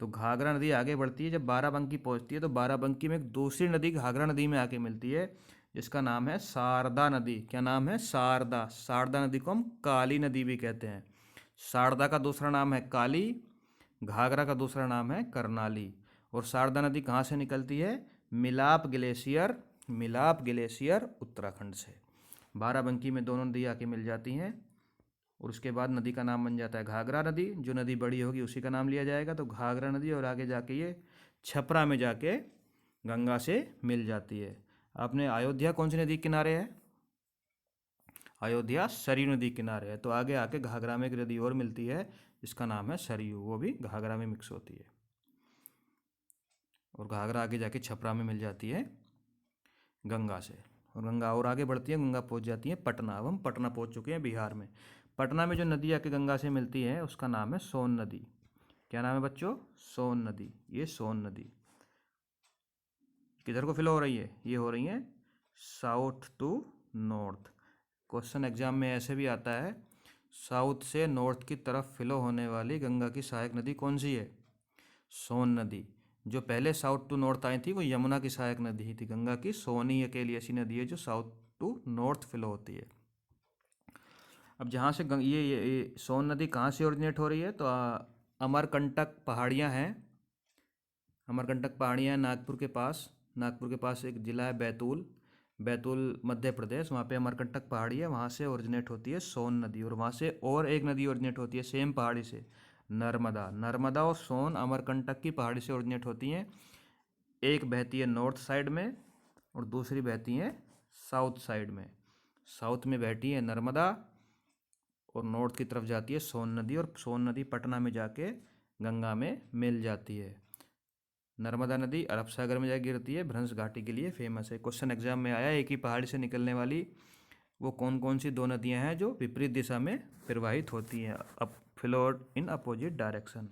तो घाघरा नदी आगे बढ़ती है, जब बाराबंकी पहुंचती है तो बाराबंकी में एक दूसरी नदी घाघरा नदी में आके मिलती है जिसका नाम है शारदा नदी। क्या नाम है? शारदा। शारदा नदी को हम काली नदी भी कहते हैं। शारदा का दूसरा नाम है काली, घाघरा का दूसरा नाम है करनाली। और शारदा नदी कहाँ से निकलती है? मिलाप ग्लेशियर, मिलाप ग्लेशियर उत्तराखंड से। बाराबंकी में दोनों नदी आके मिल जाती हैं और उसके बाद नदी का नाम बन जाता है घाघरा नदी। जो नदी बड़ी होगी उसी का नाम लिया जाएगा, तो घाघरा नदी। और आगे जाके ये छपरा में जाके गंगा से मिल जाती है। आपने अयोध्या कौन सी नदी किनारे है? अयोध्या सरयू नदी किनारे है। तो आगे आके घाघरा में एक नदी और मिलती है जिसका नाम है सरयू, वो भी घाघरा में मिक्स होती है। और घाघरा आगे जाके छपरा में मिल जाती है गंगा से। और गंगा और आगे बढ़ती है, गंगा पहुंच जाती है पटना। अब हम पटना पहुंच चुके हैं बिहार में। पटना में जो नदी आके गंगा से मिलती है उसका नाम है सोन नदी। क्या नाम है बच्चों? सोन नदी। ये सोन नदी किधर को फ्लो हो रही है? ये हो रही है south to north. Question exam में ऐसे भी आता है, साउथ से नॉर्थ की तरफ फ्लो होने वाली गंगा की सहायक नदी कौन सी है? सोन नदी। जो पहले साउथ टू नॉर्थ आई थी वो यमुना की सहायक नदी ही थी। गंगा की सोन ही अकेली ऐसी नदी है जो साउथ टू नॉर्थ फ्लो होती है। अब जहाँ से ये सोन नदी कहाँ से ओरिजिनेट हो रही है? तो अमरकंटक पहाड़ियाँ हैं। अमरकंटक पहाड़ियाँ नागपुर के पास। नागपुर के पास एक ज़िला है बैतूल, बैतूल मध्य प्रदेश। वहाँ पे अमरकंटक पहाड़ी है, वहाँ से ओरिजिनेट होती है सोन नदी। और वहाँ से और एक नदी ओरिजिनेट होती है सेम पहाड़ी से, नर्मदा। नर्मदा और सोन अमरकंटक की पहाड़ी से ओरिजिनेट होती हैं। एक बहती है नॉर्थ साइड में और दूसरी बहती है साउथ साइड में। साउथ में बहती है नर्मदा और नॉर्थ की तरफ जाती है सोन नदी। और सोन नदी पटना में जाके गंगा में मिल जाती है। नर्मदा नदी अरब सागर में जाकर गिरती है, भ्रंश घाटी के लिए फेमस है। क्वेश्चन एग्जाम में आया, एक ही पहाड़ी से निकलने वाली वो कौन कौन सी दो नदियां हैं जो विपरीत दिशा में प्रवाहित होती हैं? Up flow in opposite direction,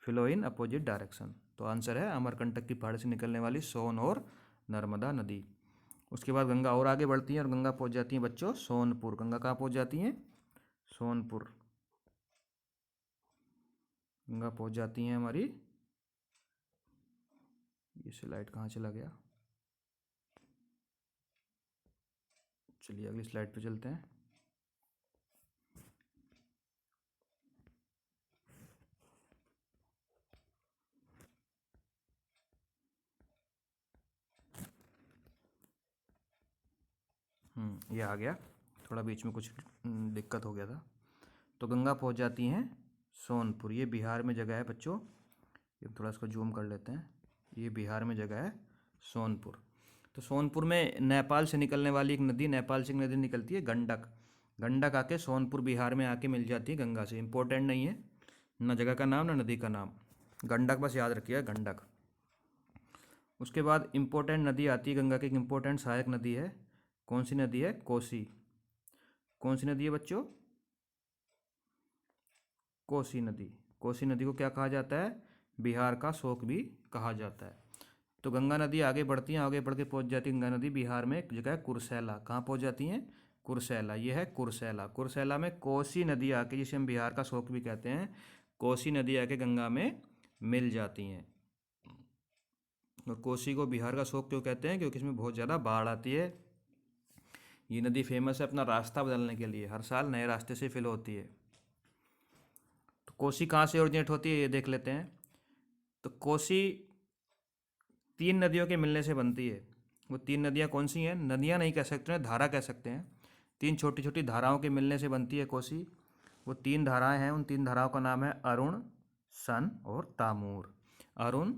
flow in opposite direction. तो आंसर है अमरकंटक की पहाड़ी से निकलने वाली सोन और नर्मदा नदी। उसके बाद गंगा और आगे बढ़ती है और गंगा पहुंच जाती है बच्चों सोनपुर। गंगा कहाँ पहुंच जाती हैं? सोनपुर। गंगा पहुंच जाती हैं हमारी, ये स्लाइड कहाँ चला गया? चलिए अगली स्लाइड पे चलते हैं। ये आ गया, थोड़ा बीच में कुछ दिक्कत हो गया था। तो गंगा पहुंच जाती हैं सोनपुर। ये बिहार में जगह है बच्चों, ये थोड़ा इसको जूम कर लेते हैं। ये बिहार में जगह है सोनपुर। तो सोनपुर में नेपाल से निकलने वाली एक नदी, नेपाल से एक नदी निकलती है गंडक। गंडक आके सोनपुर बिहार में आके मिल जाती है गंगा से। इंपॉर्टेंट नहीं है ना जगह का नाम ना नदी का नाम, गंडक बस याद रखिएगा, गंडक। उसके बाद इम्पोर्टेंट नदी आती है गंगा की, एक इम्पोर्टेंट सहायक नदी है। कौन सी नदी है? कोसी। कौन सी नदी है बच्चों? कोसी नदी। कोसी नदी को क्या कहा जाता है? बिहार का शोक भी कहा जाता है। तो गंगा नदी आगे बढ़ती है, आगे बढ़ के पहुंच जाती है गंगा नदी बिहार में एक जगह है कुर्सेला। कहाँ पहुंच जाती हैं? कुर्सेला। ये है कुर्सेला। कुर्सेला में कोसी नदी आके, जिसे हम बिहार का शोक भी कहते हैं, कोसी नदी आके गंगा में मिल जाती हैं। और कोसी को बिहार का शोक क्यों कहते हैं? क्योंकि इसमें बहुत ज़्यादा बाढ़ आती है। ये नदी फेमस है अपना रास्ता बदलने के लिए, हर साल नए रास्ते से फिल होती है। तो कोसी कहाँ से ओरिजिनेट होती है ये देख लेते हैं। तो कोसी तीन नदियों के मिलने से बनती है। वो तीन नदियाँ कौन सी हैं? नदियाँ नहीं कह सकते हैं, धारा कह सकते हैं। तीन छोटी छोटी धाराओं के मिलने से बनती है कोसी। वो तीन धाराएं हैं, उन तीन धाराओं का नाम है अरुण, सन और तामूर। अरुण,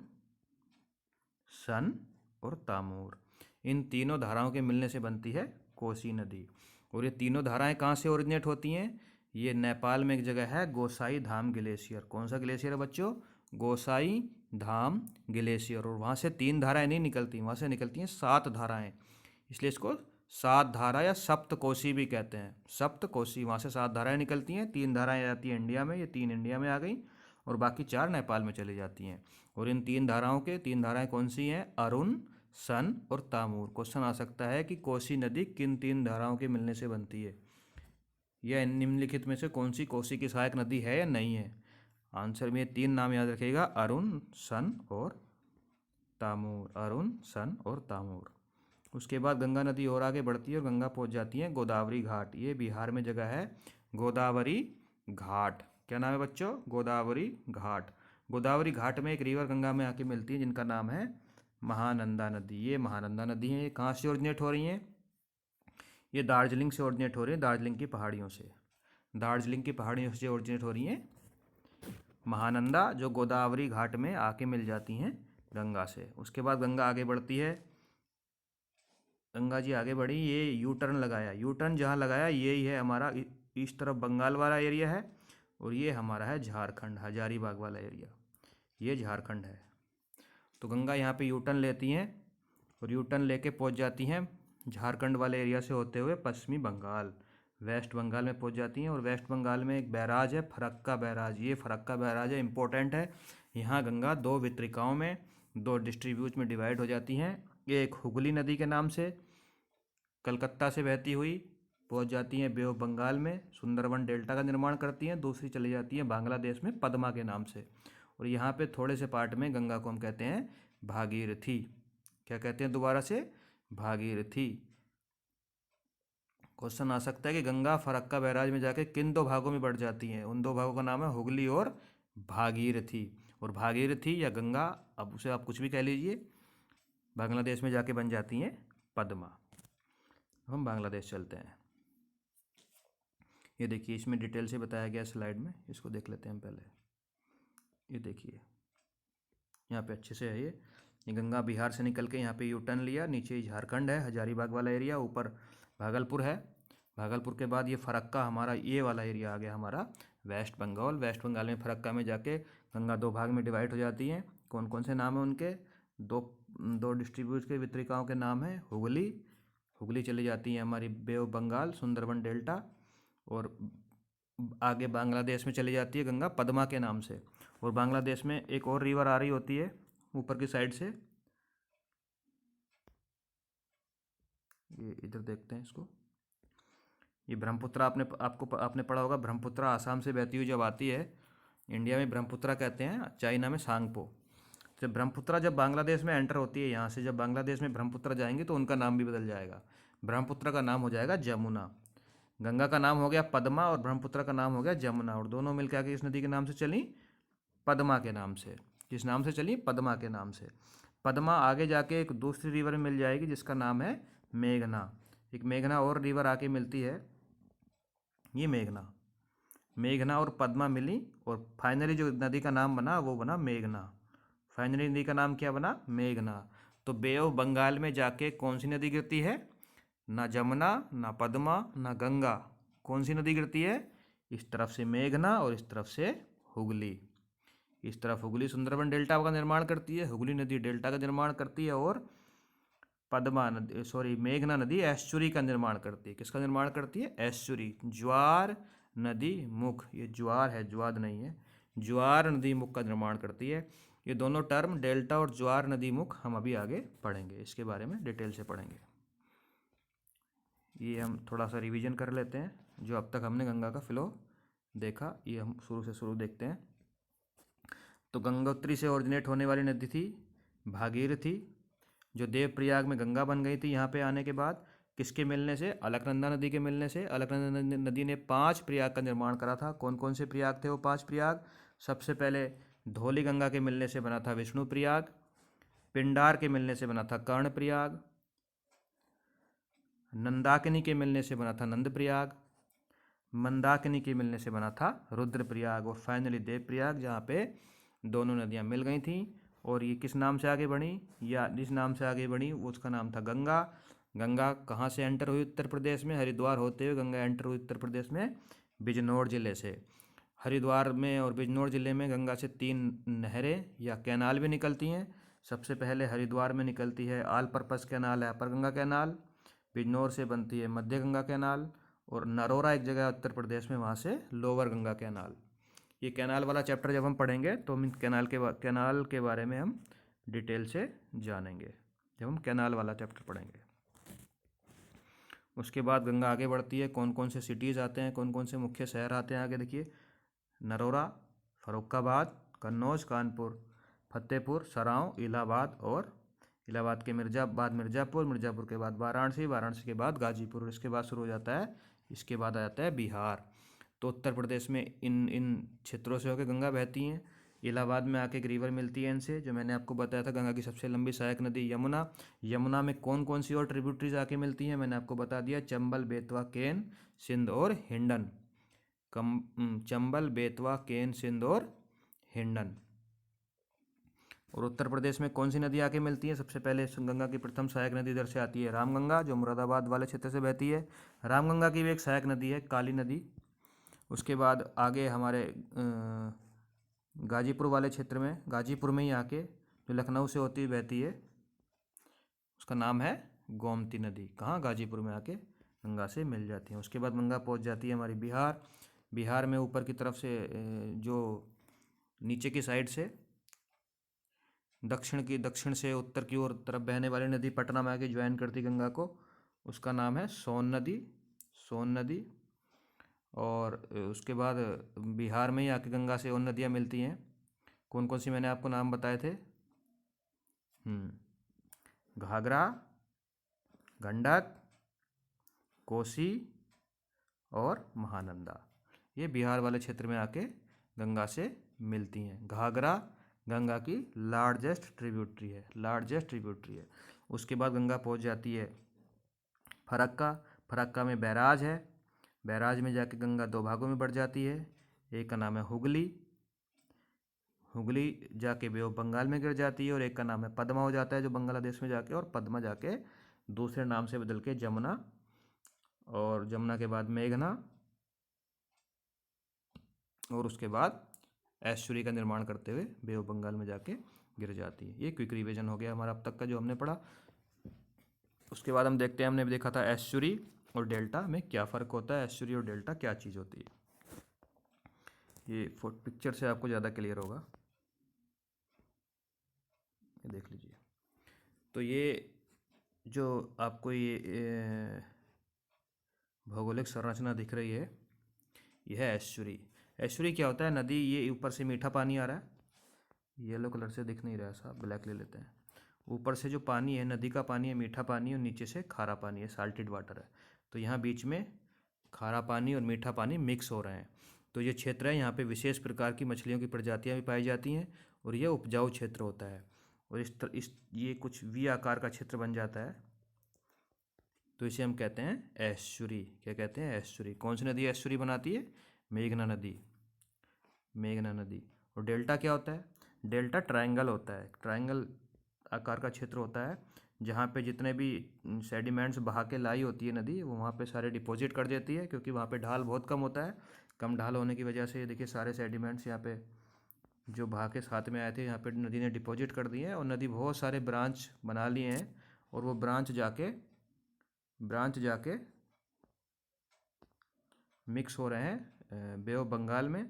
सन और तामूर, इन तीनों धाराओं के मिलने से बनती है कोसी नदी। और ये तीनों धाराएं कहाँ से ओरिजिनेट होती हैं? ये नेपाल में एक जगह है गोसाई धाम ग्लेशियर। कौन सा ग्लेशियर है बच्चों? गोसाई धाम, ग्लेशियर। और वहाँ से 3 धाराएं नहीं निकलती, वहाँ से निकलती हैं 7 धाराएं, इसलिए इसको 7 धारा या सप्तकोशी भी कहते हैं। सप्तकोशी, वहाँ से 7 धाराएं निकलती हैं, 3 धाराएं आ जाती हैं इंडिया में, ये 3 इंडिया में आ गई और बाकी 4 नेपाल में चली जाती हैं। और इन 3 धाराएं कौन सी हैं? अरुण, सन और तामूर। क्वेश्चन आ सकता है कि कोसी नदी किन 3 धाराओं के मिलने से बनती है, यह निम्नलिखित में से कौन सी कोसी की सहायक नदी है या नहीं है? आंसर में 3 नाम याद रखिएगा, अरुण, सन और तामूर। अरुण, सन और तामूर। उसके बाद गंगा नदी और आगे बढ़ती है और गंगा पहुंच जाती है गोदावरी घाट। ये बिहार में जगह है गोदावरी घाट। क्या नाम है बच्चों? गोदावरी घाट। गोदावरी घाट में एक रिवर गंगा में आके मिलती है जिनका नाम है महानंदा नदी। ये महानंदा नदी है। ये कहाँ से ओरिजिनेट हो रही हैं? ये दार्जिलिंग से ओरिजिनेट हो रही है, दार्जिलिंग की पहाड़ियों से। दार्जिलिंग की पहाड़ियों से ओरिजिनेट हो रही हैं महानंदा, जो गोदावरी घाट में आके मिल जाती हैं गंगा से। उसके बाद गंगा आगे बढ़ती है। गंगा जी आगे बढ़ी, ये यू टर्न लगाया। यू टर्न जहाँ लगाया यही है हमारा, इस तरफ बंगाल वाला एरिया है और ये हमारा है झारखंड, हजारीबाग वाला एरिया, ये झारखंड है। तो गंगा यहाँ पे यू टर्न लेती हैं और यू टर्न लेके पहुँच जाती हैं झारखंड वाले एरिया से होते हुए पश्चिमी बंगाल, वेस्ट बंगाल में पहुँच जाती हैं। और वेस्ट बंगाल में एक बैराज है, फरक्का बैराज। ये फरक्का बैराज है, इंपॉर्टेंट है। यहाँ गंगा 2 वितरिकाओं में, 2 डिस्ट्रीब्यूट में डिवाइड हो जाती हैं। एक हुगली नदी के नाम से कलकत्ता से बहती हुई पहुँच जाती हैं बे ऑफ बंगाल में, सुंदरबन डेल्टा का निर्माण करती हैं। दूसरी चली जाती है बांग्लादेश में पद्मा के नाम से। और यहाँ पे थोड़े से पार्ट में गंगा को हम कहते हैं भागीरथी। क्या कहते हैं दोबारा से? भागीरथी। क्वेश्चन आ सकता है कि गंगा फरक्का बैराज में जाके किन 2 भागों में बढ़ जाती हैं? उन 2 भागों का नाम है हुगली और भागीरथी। और भागीरथी या गंगा, अब उसे आप कुछ भी कह लीजिए, बांग्लादेश में जाके बन जाती हैं पद्मा। हम बांग्लादेश चलते हैं। ये देखिए, इसमें डिटेल से बताया गया स्लाइड में, इसको देख लेते हैं हम पहले। ये देखिए यहाँ पे अच्छे से है। ये गंगा बिहार से निकल के यहाँ पे यू टर्न लिया, नीचे झारखंड है, हजारीबाग वाला एरिया, ऊपर भागलपुर है। भागलपुर के बाद ये फरक्का, हमारा ये वाला एरिया आ गया हमारा वेस्ट बंगाल। वेस्ट बंगाल में फरक्का में जाके गंगा 2 भाग में डिवाइड हो जाती हैं। कौन कौन से नाम है उनके? दो डिस्ट्रीब्यूट के वितरिकाओं के नाम है हुगली। हुगली चली जाती है हमारी बे ऑफ बंगाल, सुंदरबन डेल्टा, और आगे बांग्लादेश में चली जाती है गंगा पद्मा के नाम से। और बांग्लादेश में एक और रिवर आ रही होती है ऊपर की साइड से, ये इधर देखते हैं इसको। ये ब्रह्मपुत्र, आपने पढ़ा होगा, ब्रह्मपुत्र आसाम से बहती हुई जब आती है, इंडिया में ब्रह्मपुत्र कहते हैं, चाइना में सांगपो। जब ब्रह्मपुत्र जब बांग्लादेश में एंटर होती है, यहाँ से जब बांग्लादेश में ब्रह्मपुत्र जाएंगे तो उनका नाम भी बदल जाएगा। ब्रह्मपुत्र का नाम हो जाएगा जमुना। गंगा का नाम हो गया पद्मा और ब्रह्मपुत्र का नाम हो गया जमुना। और दोनों मिलकर आके इस नदी के नाम से चली पद्मा के नाम से। किस नाम से चली? पद्मा के नाम से। पद्मा आगे जाके एक दूसरी रिवर में मिल जाएगी जिसका नाम है मेघना। एक मेघना और रिवर आके मिलती है, ये मेघना और पद्मा मिली और फाइनली जो नदी का नाम बना वो बना मेघना। फाइनली नदी का नाम क्या बना? मेघना। तो बे ऑफ बंगाल में जाके कौन सी नदी गिरती है? ना जमुना, ना पद्मा, ना गंगा। कौन सी नदी गिरती है? इस तरफ से मेघना और इस तरफ से हुगली। इस तरफ हुगली सुंदरबन डेल्टा का निर्माण करती है, हुगली नदी डेल्टा का निर्माण करती है, और मेघना नदी एस्चुरी का निर्माण करती है। किसका निर्माण करती है? एस्चुरी, ज्वार नदी मुख। ये ज्वार है, ज्वाद नहीं है। ज्वार नदी मुख का निर्माण करती है। ये दोनों टर्म डेल्टा और ज्वार नदी मुख हम अभी आगे पढ़ेंगे, इसके बारे में डिटेल से पढ़ेंगे। ये हम थोड़ा सा रिवीजन कर लेते हैं, जो अब तक हमने गंगा का फ्लो देखा, ये हम शुरू से शुरू देखते हैं। तो गंगोत्री से ओरिजिनेट होने वाली नदी थी भागीरथी, जो देवप्रयाग में गंगा बन गई थी यहाँ पे आने के बाद। किसके मिलने से? अलकनंदा नदी के मिलने से। अलकनंदा नदी ने 5 प्रयाग का निर्माण करा था। कौन कौन से प्रयाग थे वो 5 प्रयाग? सबसे पहले धौली गंगा के मिलने से बना था विष्णु प्रयाग, पिंडार के मिलने से बना था कर्ण प्रयाग, नंदाकिनी के मिलने से बना था नंद प्रयाग, मंदाकिनी के मिलने से बना था रुद्र प्रयाग, और फाइनली देव प्रयाग, जहाँ पे दोनों नदियाँ मिल गई थी। और ये किस नाम से आगे बढ़ी, या जिस नाम से आगे बढ़ी उसका नाम था गंगा। गंगा कहाँ से एंटर हुई? उत्तर प्रदेश में, हरिद्वार होते हुए गंगा एंटर हुई उत्तर प्रदेश में बिजनौर जिले से। हरिद्वार में और बिजनौर ज़िले में गंगा से 3 नहरें या कैनाल भी निकलती हैं। सबसे पहले हरिद्वार में निकलती है ऑल पर्पस कैनाल है, अपर गंगा कैनाल। बिजनौर से बनती है मध्य गंगा कैनाल, और नरोरा एक जगह है उत्तर प्रदेश में, वहाँ से लोअर गंगा कैनाल। ये कैनाल वाला चैप्टर जब हम पढ़ेंगे तो हम कैनाल के बारे में हम डिटेल से जानेंगे जब हम कैनाल वाला चैप्टर पढ़ेंगे। उसके बाद गंगा आगे बढ़ती है, कौन कौन से सिटीज़ आते हैं, कौन कौन से मुख्य शहर आते हैं आगे देखिए। नरोरा, फरुखाबाद, कन्नौज, कानपुर, फतेहपुर, सरांव, इलाहाबाद, और इलाहाबाद के मिर्ज़ापुर, मिर्ज़ापुर के बाद वाराणसी, वाराणसी के बाद गाजीपुर, इसके बाद शुरू हो जाता है, इसके बाद आ जाता है बिहार। तो उत्तर प्रदेश में इन इन क्षेत्रों से होकर गंगा बहती हैं। इलाहाबाद में आके एक रिवर मिलती है इनसे, जो मैंने आपको बताया था गंगा की सबसे लंबी सहायक नदी यमुना। यमुना में कौन कौन सी और ट्रिब्यूटरीज आके मिलती हैं मैंने आपको बता दिया, चंबल, बेतवा, केन, सिंध और हिंडन। चंबल, बेतवा, केन, सिंध और हिंडन। और उत्तर प्रदेश में कौन सी नदी आके मिलती है? सबसे पहले गंगा की प्रथम सहायक नदी इधर से आती है रामगंगा, जो मुरादाबाद वाले क्षेत्र से बहती है। रामगंगा की भी एक सहायक नदी है काली नदी। उसके बाद आगे हमारे गाजीपुर वाले क्षेत्र में, गाजीपुर में ही आके जो लखनऊ से होती हुई बहती है, उसका नाम है गोमती नदी। कहाँ? गाजीपुर में आके गंगा से मिल जाती है। उसके बाद गंगा पहुंच जाती है हमारी बिहार। बिहार में ऊपर की तरफ से जो नीचे की साइड से दक्षिण से उत्तर की ओर तरफ बहने वाली नदी पटना में आके ज्वाइन करती गंगा को, उसका नाम है सोन नदी। सोन नदी। और उसके बाद बिहार में ही आके गंगा से और नदियाँ मिलती हैं। कौन कौन सी मैंने आपको नाम बताए थे? घाघरा, गंडक, कोसी और महानंदा। ये बिहार वाले क्षेत्र में आके गंगा से मिलती हैं। घाघरा गंगा की लार्जेस्ट ट्रिब्यूटरी है। उसके बाद गंगा पहुंच जाती है फरक्का। फरक्का में बैराज है। बैराज में जाके गंगा दो भागों में बढ़ जाती है। एक का नाम है हुगली। हुगली जाके बे ऑफ बंगाल में गिर जाती है, और एक का नाम है पद्मा हो जाता है, जो बांग्लादेश में जाके, और पद्मा जाके दूसरे नाम से बदल के जमुना, और जमुना के बाद मेघना, और उसके बाद एस्चुरी का निर्माण करते हुए बे ऑफ बंगाल में जाके गिर जाती है। ये क्विक रिवीजन हो गया हमारा अब तक का जो हमने पढ़ा। उसके बाद हम देखते हैं, हमने देखा था एस्चुरी और डेल्टा में क्या फ़र्क होता है, एस्चुरी और डेल्टा क्या चीज़ होती है। ये पिक्चर से आपको ज़्यादा क्लियर होगा, ये देख लीजिए। तो ये जो आपको ये भौगोलिक संरचना दिख रही है, यह है एस्चुरी। एस्चुरी क्या होता है? नदी, ये ऊपर से मीठा पानी आ रहा है, येलो कलर से दिख नहीं रहा, साहब ब्लैक ले लेते हैं। ऊपर से जो पानी है, नदी का पानी है, मीठा पानी, और नीचे से खारा पानी है, साल्टेड वाटर है। तो यहाँ बीच में खारा पानी और मीठा पानी मिक्स हो रहे हैं। तो ये क्षेत्र है, यहाँ पे विशेष प्रकार की मछलियों की प्रजातियाँ भी पाई जाती हैं, और ये उपजाऊ क्षेत्र होता है। और ये कुछ वी आकार का क्षेत्र बन जाता है, तो इसे हम कहते हैं एस्चुरी। क्या कहते हैं? एस्चुरी। कौन सी नदी एस्चुरी बनाती है? मेघना नदी। मेघना नदी। और डेल्टा क्या होता है? डेल्टा ट्रायंगल होता है, ट्रायंगल आकार का क्षेत्र होता है, जहाँ पे जितने भी सेडिमेंट्स बहा के लाई होती है नदी, वो वहाँ पे सारे डिपॉजिट कर देती है, क्योंकि वहाँ पे ढाल बहुत कम होता है। कम ढाल होने की वजह से देखिए सारे सेडिमेंट्स यहाँ पे जो बहा के साथ में आए थे, यहाँ पे नदी ने डिपॉजिट कर दिए हैं, और नदी बहुत सारे ब्रांच बना लिए हैं, और वो ब्रांच जाके मिक्स हो रहे हैं बे ऑफ बंगाल में,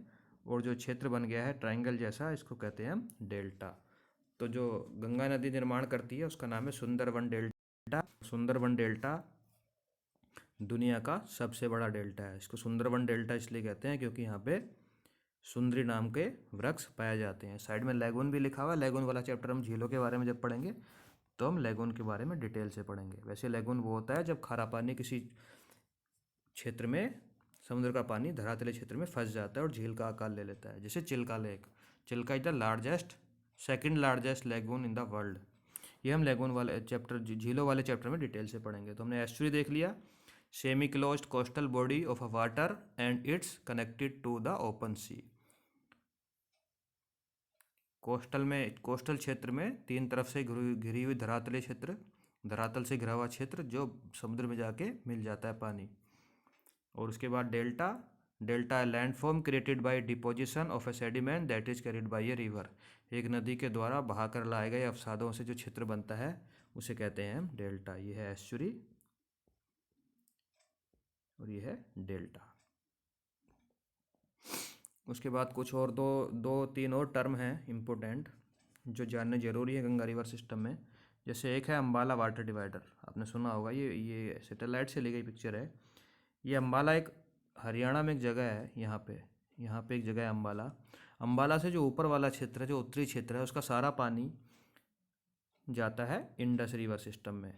और जो क्षेत्र बन गया है ट्रायंगल जैसा, इसको कहते हैं हम डेल्टा। तो जो गंगा नदी निर्माण करती है उसका नाम है सुंदरबन डेल्टा। सुंदरबन डेल्टा दुनिया का सबसे बड़ा डेल्टा है। इसको सुंदरबन डेल्टा इसलिए कहते हैं क्योंकि यहाँ पे सुंदरी नाम के वृक्ष पाए जाते हैं। साइड में लैगून भी लिखा हुआ है। लैगून वाला चैप्टर हम झीलों के बारे में जब पढ़ेंगे तो हम लैगून के बारे में डिटेल से पढ़ेंगे। वैसे लैगून वो होता है जब खारा पानी किसी क्षेत्र में, समुद्र का पानी धरातलीय क्षेत्र में फंस जाता है और झील का आकार ले लेता है, जैसे Chilika lake. Chilika is the second largest lagoon in the world. ये हम लैगून वाले चैप्टर, झीलों वाले चैप्टर में डिटेल से पढ़ेंगे। तो हमने एस्चुरी देख लिया, semi closed coastal body of a water and it's connected to the open sea. Coastal क्षेत्र में तीन तरफ से घिरी हुई धरातलीय क्षेत्र, धरातल से घिरा हुआ क्षेत्र जो समुद्र में जाके मिल जाता है पानी। और उसके बाद delta delta landform created by deposition of A sediment that is carried by a river. एक नदी के द्वारा बहाकर लाए गए अवसादों से जो क्षेत्र बनता है उसे कहते हैं हम डेल्टा। ये है एस्चुरी और ये है डेल्टा। उसके बाद कुछ और दो तीन और टर्म हैं इम्पोर्टेंट जो जानने जरूरी है गंगा रिवर सिस्टम में। जैसे एक है अम्बाला वाटर डिवाइडर, आपने सुना होगा, ये सैटेलाइट से ली गई पिक्चर है। ये अम्बाला एक हरियाणा में एक जगह है, यहाँ पे एक जगह है अम्बाला। अम्बाला से जो ऊपर वाला क्षेत्र है, जो उत्तरी क्षेत्र है, उसका सारा पानी जाता है इंडस रिवर सिस्टम में।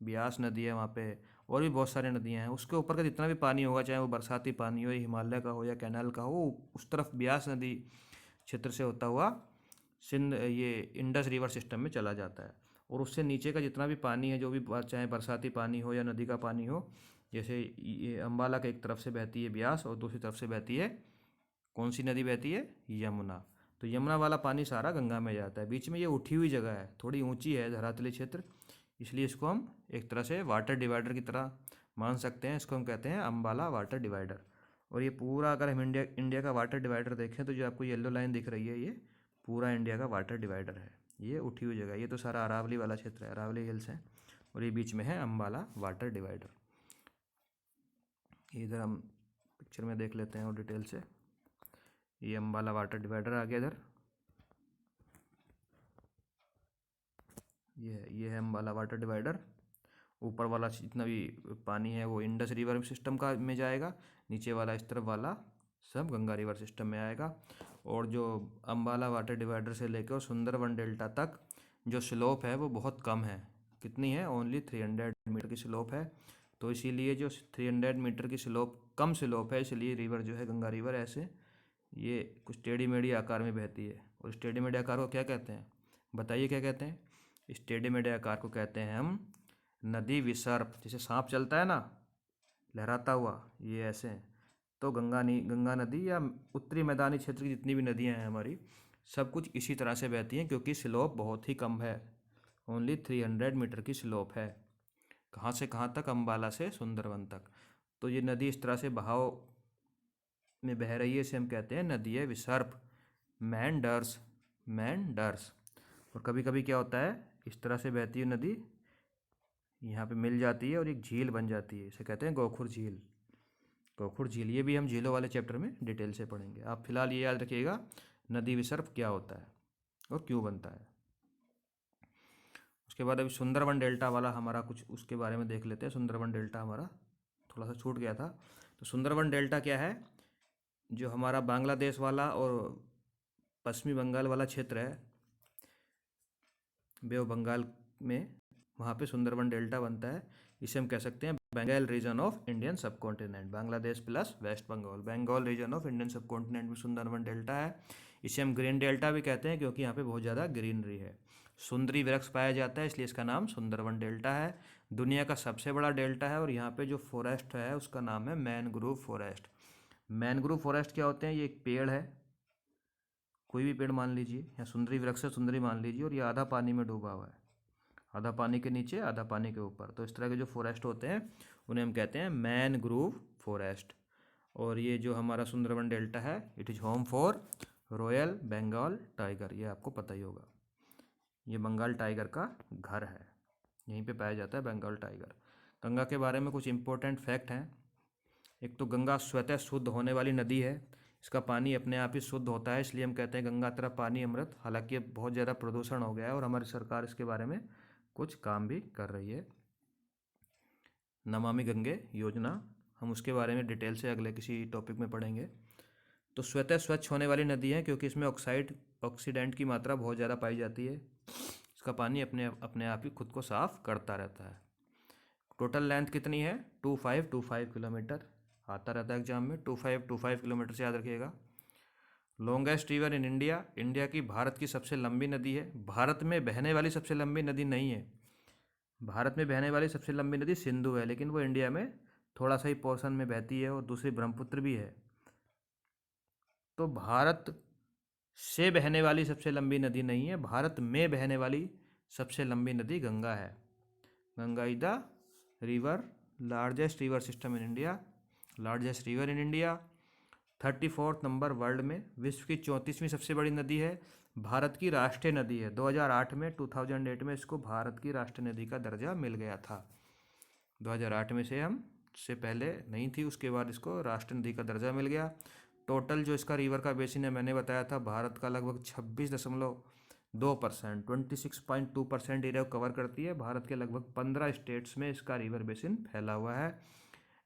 ब्यास नदी है वहाँ पे, और भी बहुत सारी नदियाँ हैं। उसके ऊपर का जितना भी पानी होगा, चाहे वो बरसाती पानी हो, या हिमालय का हो या कैनाल का हो, उस तरफ ब्यास नदी क्षेत्र से होता हुआ सिंध ये इंडस रिवर सिस्टम में चला जाता है। और उससे नीचे का जितना भी पानी है, जो भी चाहे बरसाती पानी हो या नदी का पानी हो, जैसे ये अम्बाला के एक तरफ से बहती है ब्यास और दूसरी तरफ से बहती है, कौन सी नदी बहती है? यमुना। तो यमुना वाला पानी सारा गंगा में जाता है। बीच में ये उठी हुई जगह है, थोड़ी ऊंची है धरातली क्षेत्र, इसलिए इसको हम एक तरह से वाटर डिवाइडर की तरह मान सकते हैं। इसको हम कहते हैं अम्बाला वाटर डिवाइडर। और ये पूरा अगर हम इंडिया का वाटर डिवाइडर देखें तो जो आपको येलो लाइन दिख रही है, ये पूरा इंडिया का वाटर डिवाइडर है। ये उठी हुई जगह, ये तो सारा अरावली वाला क्षेत्र है, अरावली हिल्स है, और ये बीच में है अम्बाला वाटर डिवाइडर। इधर हम पिक्चर में देख लेते हैं और डिटेल से। ये अम्बाला वाटर डिवाइडर आ गया इधर, ये है अम्बाला वाटर डिवाइडर। ऊपर वाला जितना भी पानी है वो इंडस रिवर सिस्टम का में जाएगा, नीचे वाला इस तरफ वाला सब गंगा रिवर सिस्टम में आएगा। और जो अम्बाला वाटर डिवाइडर से लेकर सुंदरवन डेल्टा तक जो स्लोप है वो बहुत कम है। कितनी है? ओनली 300 मीटर की स्लोप है। तो इसीलिए जो 300 मीटर की स्लोप, कम स्लोप है, इसलिए रिवर जो है गंगा रिवर ऐसे ये कुछ टेढ़ी मेढ़ी आकार में बहती है। और इस टेढ़ी मेढ़ी आकार को क्या कहते हैं? बताइए क्या कहते हैं? इस टेढ़े मेढ़े आकार को कहते हैं हम नदी विसर्प। जैसे सांप चलता है ना लहराता हुआ, ये ऐसे हैं। तो गंगा नदी या उत्तरी मैदानी क्षेत्र की जितनी भी नदियां हैं हमारी, सब कुछ इसी तरह से बहती हैं, क्योंकि स्लोप बहुत ही कम है। ओनली 300 मीटर की स्लोप है। कहाँ से कहाँ तक? अम्बाला से सुंदरवन तक। तो ये नदी इस तरह से बहाव में बह रही है, इसे हम कहते हैं नदी है विसर्प, मैंडर्स। और कभी कभी क्या होता है, इस तरह से बहती है नदी, यहाँ पे मिल जाती है और एक झील बन जाती है, इसे कहते हैं गोखुर झील। गोखुर झील, ये भी हम झीलों वाले चैप्टर में डिटेल से पढ़ेंगे। आप फिलहाल ये याद रखिएगा नदी विसर्प क्या होता है और क्यों बनता है। उसके बाद अभी सुंदरवन डेल्टा वाला हमारा कुछ उसके बारे में देख लेते हैं। सुंदरवन डेल्टा हमारा थोड़ा सा छूट गया था। तो सुंदरवन डेल्टा क्या है? जो हमारा बांग्लादेश वाला और पश्चिमी बंगाल वाला क्षेत्र है, बे ऑफ बंगाल में, वहाँ पे सुंदरवन डेल्टा बनता है। इसे हम कह सकते हैं Bengal region of Indian subcontinent. Bangladesh plus West Bengal, Bengal region of Indian subcontinent में सुंदरवन डेल्टा है। इसे हम ग्रीन डेल्टा भी कहते हैं, क्योंकि यहाँ पे बहुत ज़्यादा ग्रीनरी है, सुंदरी वृक्ष पाया जाता है, इसलिए इसका नाम सुंदरवन डेल्टा है। दुनिया का सबसे बड़ा डेल्टा है, और यहाँ पे जो फॉरेस्ट है उसका नाम है मैनग्रोव फॉरेस्ट। मैनग्रोव फॉरेस्ट क्या होते हैं? ये एक पेड़ है, कोई भी पेड़ मान लीजिए, या सुंदरी वृक्ष है, सुंदरी मान लीजिए, और ये आधा पानी में डूबा हुआ है, आधा पानी के नीचे आधा पानी के ऊपर। तो इस तरह के जो फॉरेस्ट होते हैं उन्हें हम कहते हैं मैनग्रोव फॉरेस्ट। और ये जो हमारा सुंदरवन डेल्टा है, it is home for royal Bengal tiger. ये आपको पता ही होगा, ये बंगाल टाइगर का घर है, यहीं पे पाया जाता है बंगाल टाइगर। गंगा के बारे में कुछ इंपॉर्टेंट फैक्ट हैं। एक तो गंगा स्वतः शुद्ध होने वाली नदी है, इसका पानी अपने आप ही शुद्ध होता है, इसलिए हम कहते हैं गंगा तेरा पानी अमृत। हालांकि बहुत ज़्यादा प्रदूषण हो गया है और हमारी सरकार इसके बारे में कुछ काम भी कर रही है। नमामि गंगे योजना, हम उसके बारे में डिटेल से अगले किसी टॉपिक में पढ़ेंगे। तो स्वतः स्वच्छ होने वाली नदी है, क्योंकि इसमें ऑक्सीडेंट की मात्रा बहुत ज़्यादा पाई जाती है। इसका पानी अपने आप ही खुद को साफ करता रहता है। टोटल लेंथ कितनी है? 2525 किलोमीटर। आता रहता है एग्जाम में, 2525 किलोमीटर से याद रखिएगा। Longest river in India, India की भारत की सबसे लंबी नदी है। भारत में बहने वाली सबसे लंबी नदी नहीं है, भारत में बहने वाली सबसे लंबी नदी सिंधु है, लेकिन वो इंडिया में थोड़ा सा ही पोर्शन में बहती है, और दूसरी ब्रह्मपुत्र भी है। तो भारत से बहने वाली सबसे लंबी नदी नहीं है, भारत में बहने वाली सबसे लंबी नदी गंगा है। Ganga is the river, largest river system in India, largest river in India. 34 number world में, विश्व की 34वीं सबसे बड़ी नदी है, भारत की राष्ट्रीय नदी है। 2008 में इसको भारत की राष्ट्रीय नदी का दर्जा मिल गया था। 2008 में से हम से पहले नहीं थी, उसके बाद इसको राष्ट्रीय नदी का दर्जा मिल गया। टोटल जो इसका रिवर का बेसिन है, मैंने बताया था, भारत का लगभग 26.2%, 26.2% एरिया कवर करती है। भारत के लगभग 15 स्टेट्स में इसका रिवर बेसिन फैला हुआ है।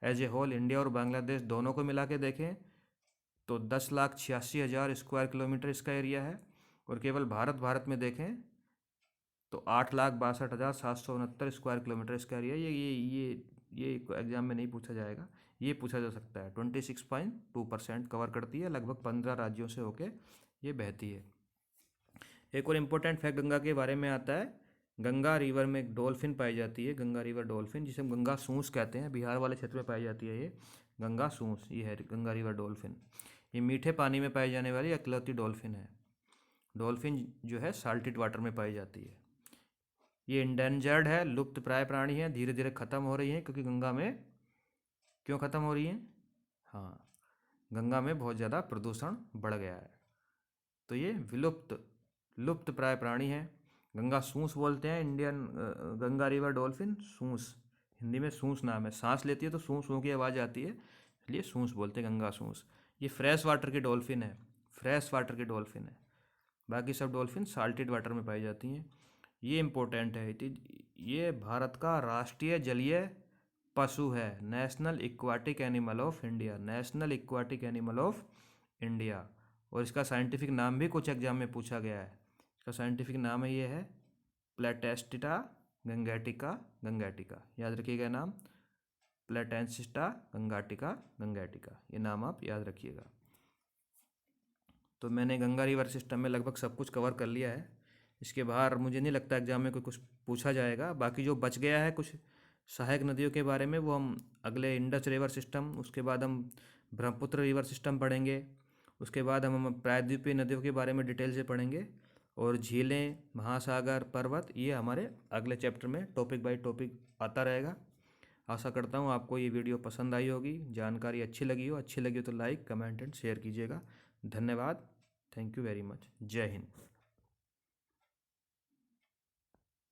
एज ए होल इंडिया और बांग्लादेश दोनों को मिला के देखें तो 10,86,000 स्क्वायर किलोमीटर इसका एरिया है, और केवल भारत में देखें तो 8,62,769 स्क्वायर किलोमीटर इसका एरिया। ये एग्जाम में नहीं पूछा जाएगा, ये पूछा जा सकता है। 26.2% कवर करती है, लगभग 15 राज्यों से होके ये बहती है। एक और इम्पोर्टेंट फैक्ट गंगा के बारे में आता है, गंगा रिवर में एक डॉल्फिन पाई जाती है, गंगा रिवर डॉल्फिन, जिसे हम गंगा सूंस कहते हैं। बिहार वाले क्षेत्र में पाई जाती है ये गंगा सूंस, ये है गंगा रिवर डॉल्फिन। ये मीठे पानी में पाई जाने वाली इकलौती डॉल्फिन है। डॉल्फिन जो है साल्टेड वाटर में पाई जाती है। ये इंडेंजर्ड है, लुप्त प्राय प्राणी है, धीरे धीरे खत्म हो रही है, क्योंकि गंगा में क्यों खत्म हो रही है? हाँ, गंगा में बहुत ज़्यादा प्रदूषण बढ़ गया है, तो ये लुप्त प्राय प्राणी है। गंगा सूंस बोलते हैं, इंडियन गंगा रिवर डॉल्फिन सूंस, हिंदी में सूंस नाम है, सांस लेती है तो सूं सूं की आवाज़ आती है, इसलिए सूंस बोलते हैं, गंगा सूंस। ये फ्रेश वाटर की डॉल्फिन है, फ्रेश वाटर की डॉल्फिन है। बाकी सब डॉल्फिन साल्टेड वाटर में पाई जाती हैं। ये इम्पोर्टेंट है, ये भारत का राष्ट्रीय जलीय पशु है, national aquatic animal of India, national aquatic animal of India. और इसका साइंटिफिक नाम भी कुछ एग्जाम में पूछा गया है। इसका साइंटिफिक नाम है, ये है प्लेटेस्टिटा गंगैटिका गंगैटिका, याद रखिएगा नाम, प्लेटेंसिटा गंगैटिका, ये नाम आप याद रखिएगा। तो मैंने गंगा रिवर सिस्टम में लगभग सब कुछ कवर कर लिया है। इसके बाहर मुझे नहीं लगता एग्जाम में कोई कुछ पूछा जाएगा। बाकी जो बच गया है कुछ सहायक नदियों के बारे में, वो हम अगले इंडस रिवर सिस्टम, उसके बाद हम ब्रह्मपुत्र रिवर सिस्टम पढ़ेंगे, उसके बाद हम प्रायद्वीपीय नदियों के बारे में डिटेल से पढ़ेंगे, और झीलें, महासागर, पर्वत, ये हमारे अगले चैप्टर में टॉपिक बाय टॉपिक आता रहेगा। आशा करता हूँ आपको ये वीडियो पसंद आई होगी, जानकारी अच्छी लगी हो तो लाइक, कमेंट एंड शेयर कीजिएगा। धन्यवाद, थैंक यू वेरी मच, जय हिंद।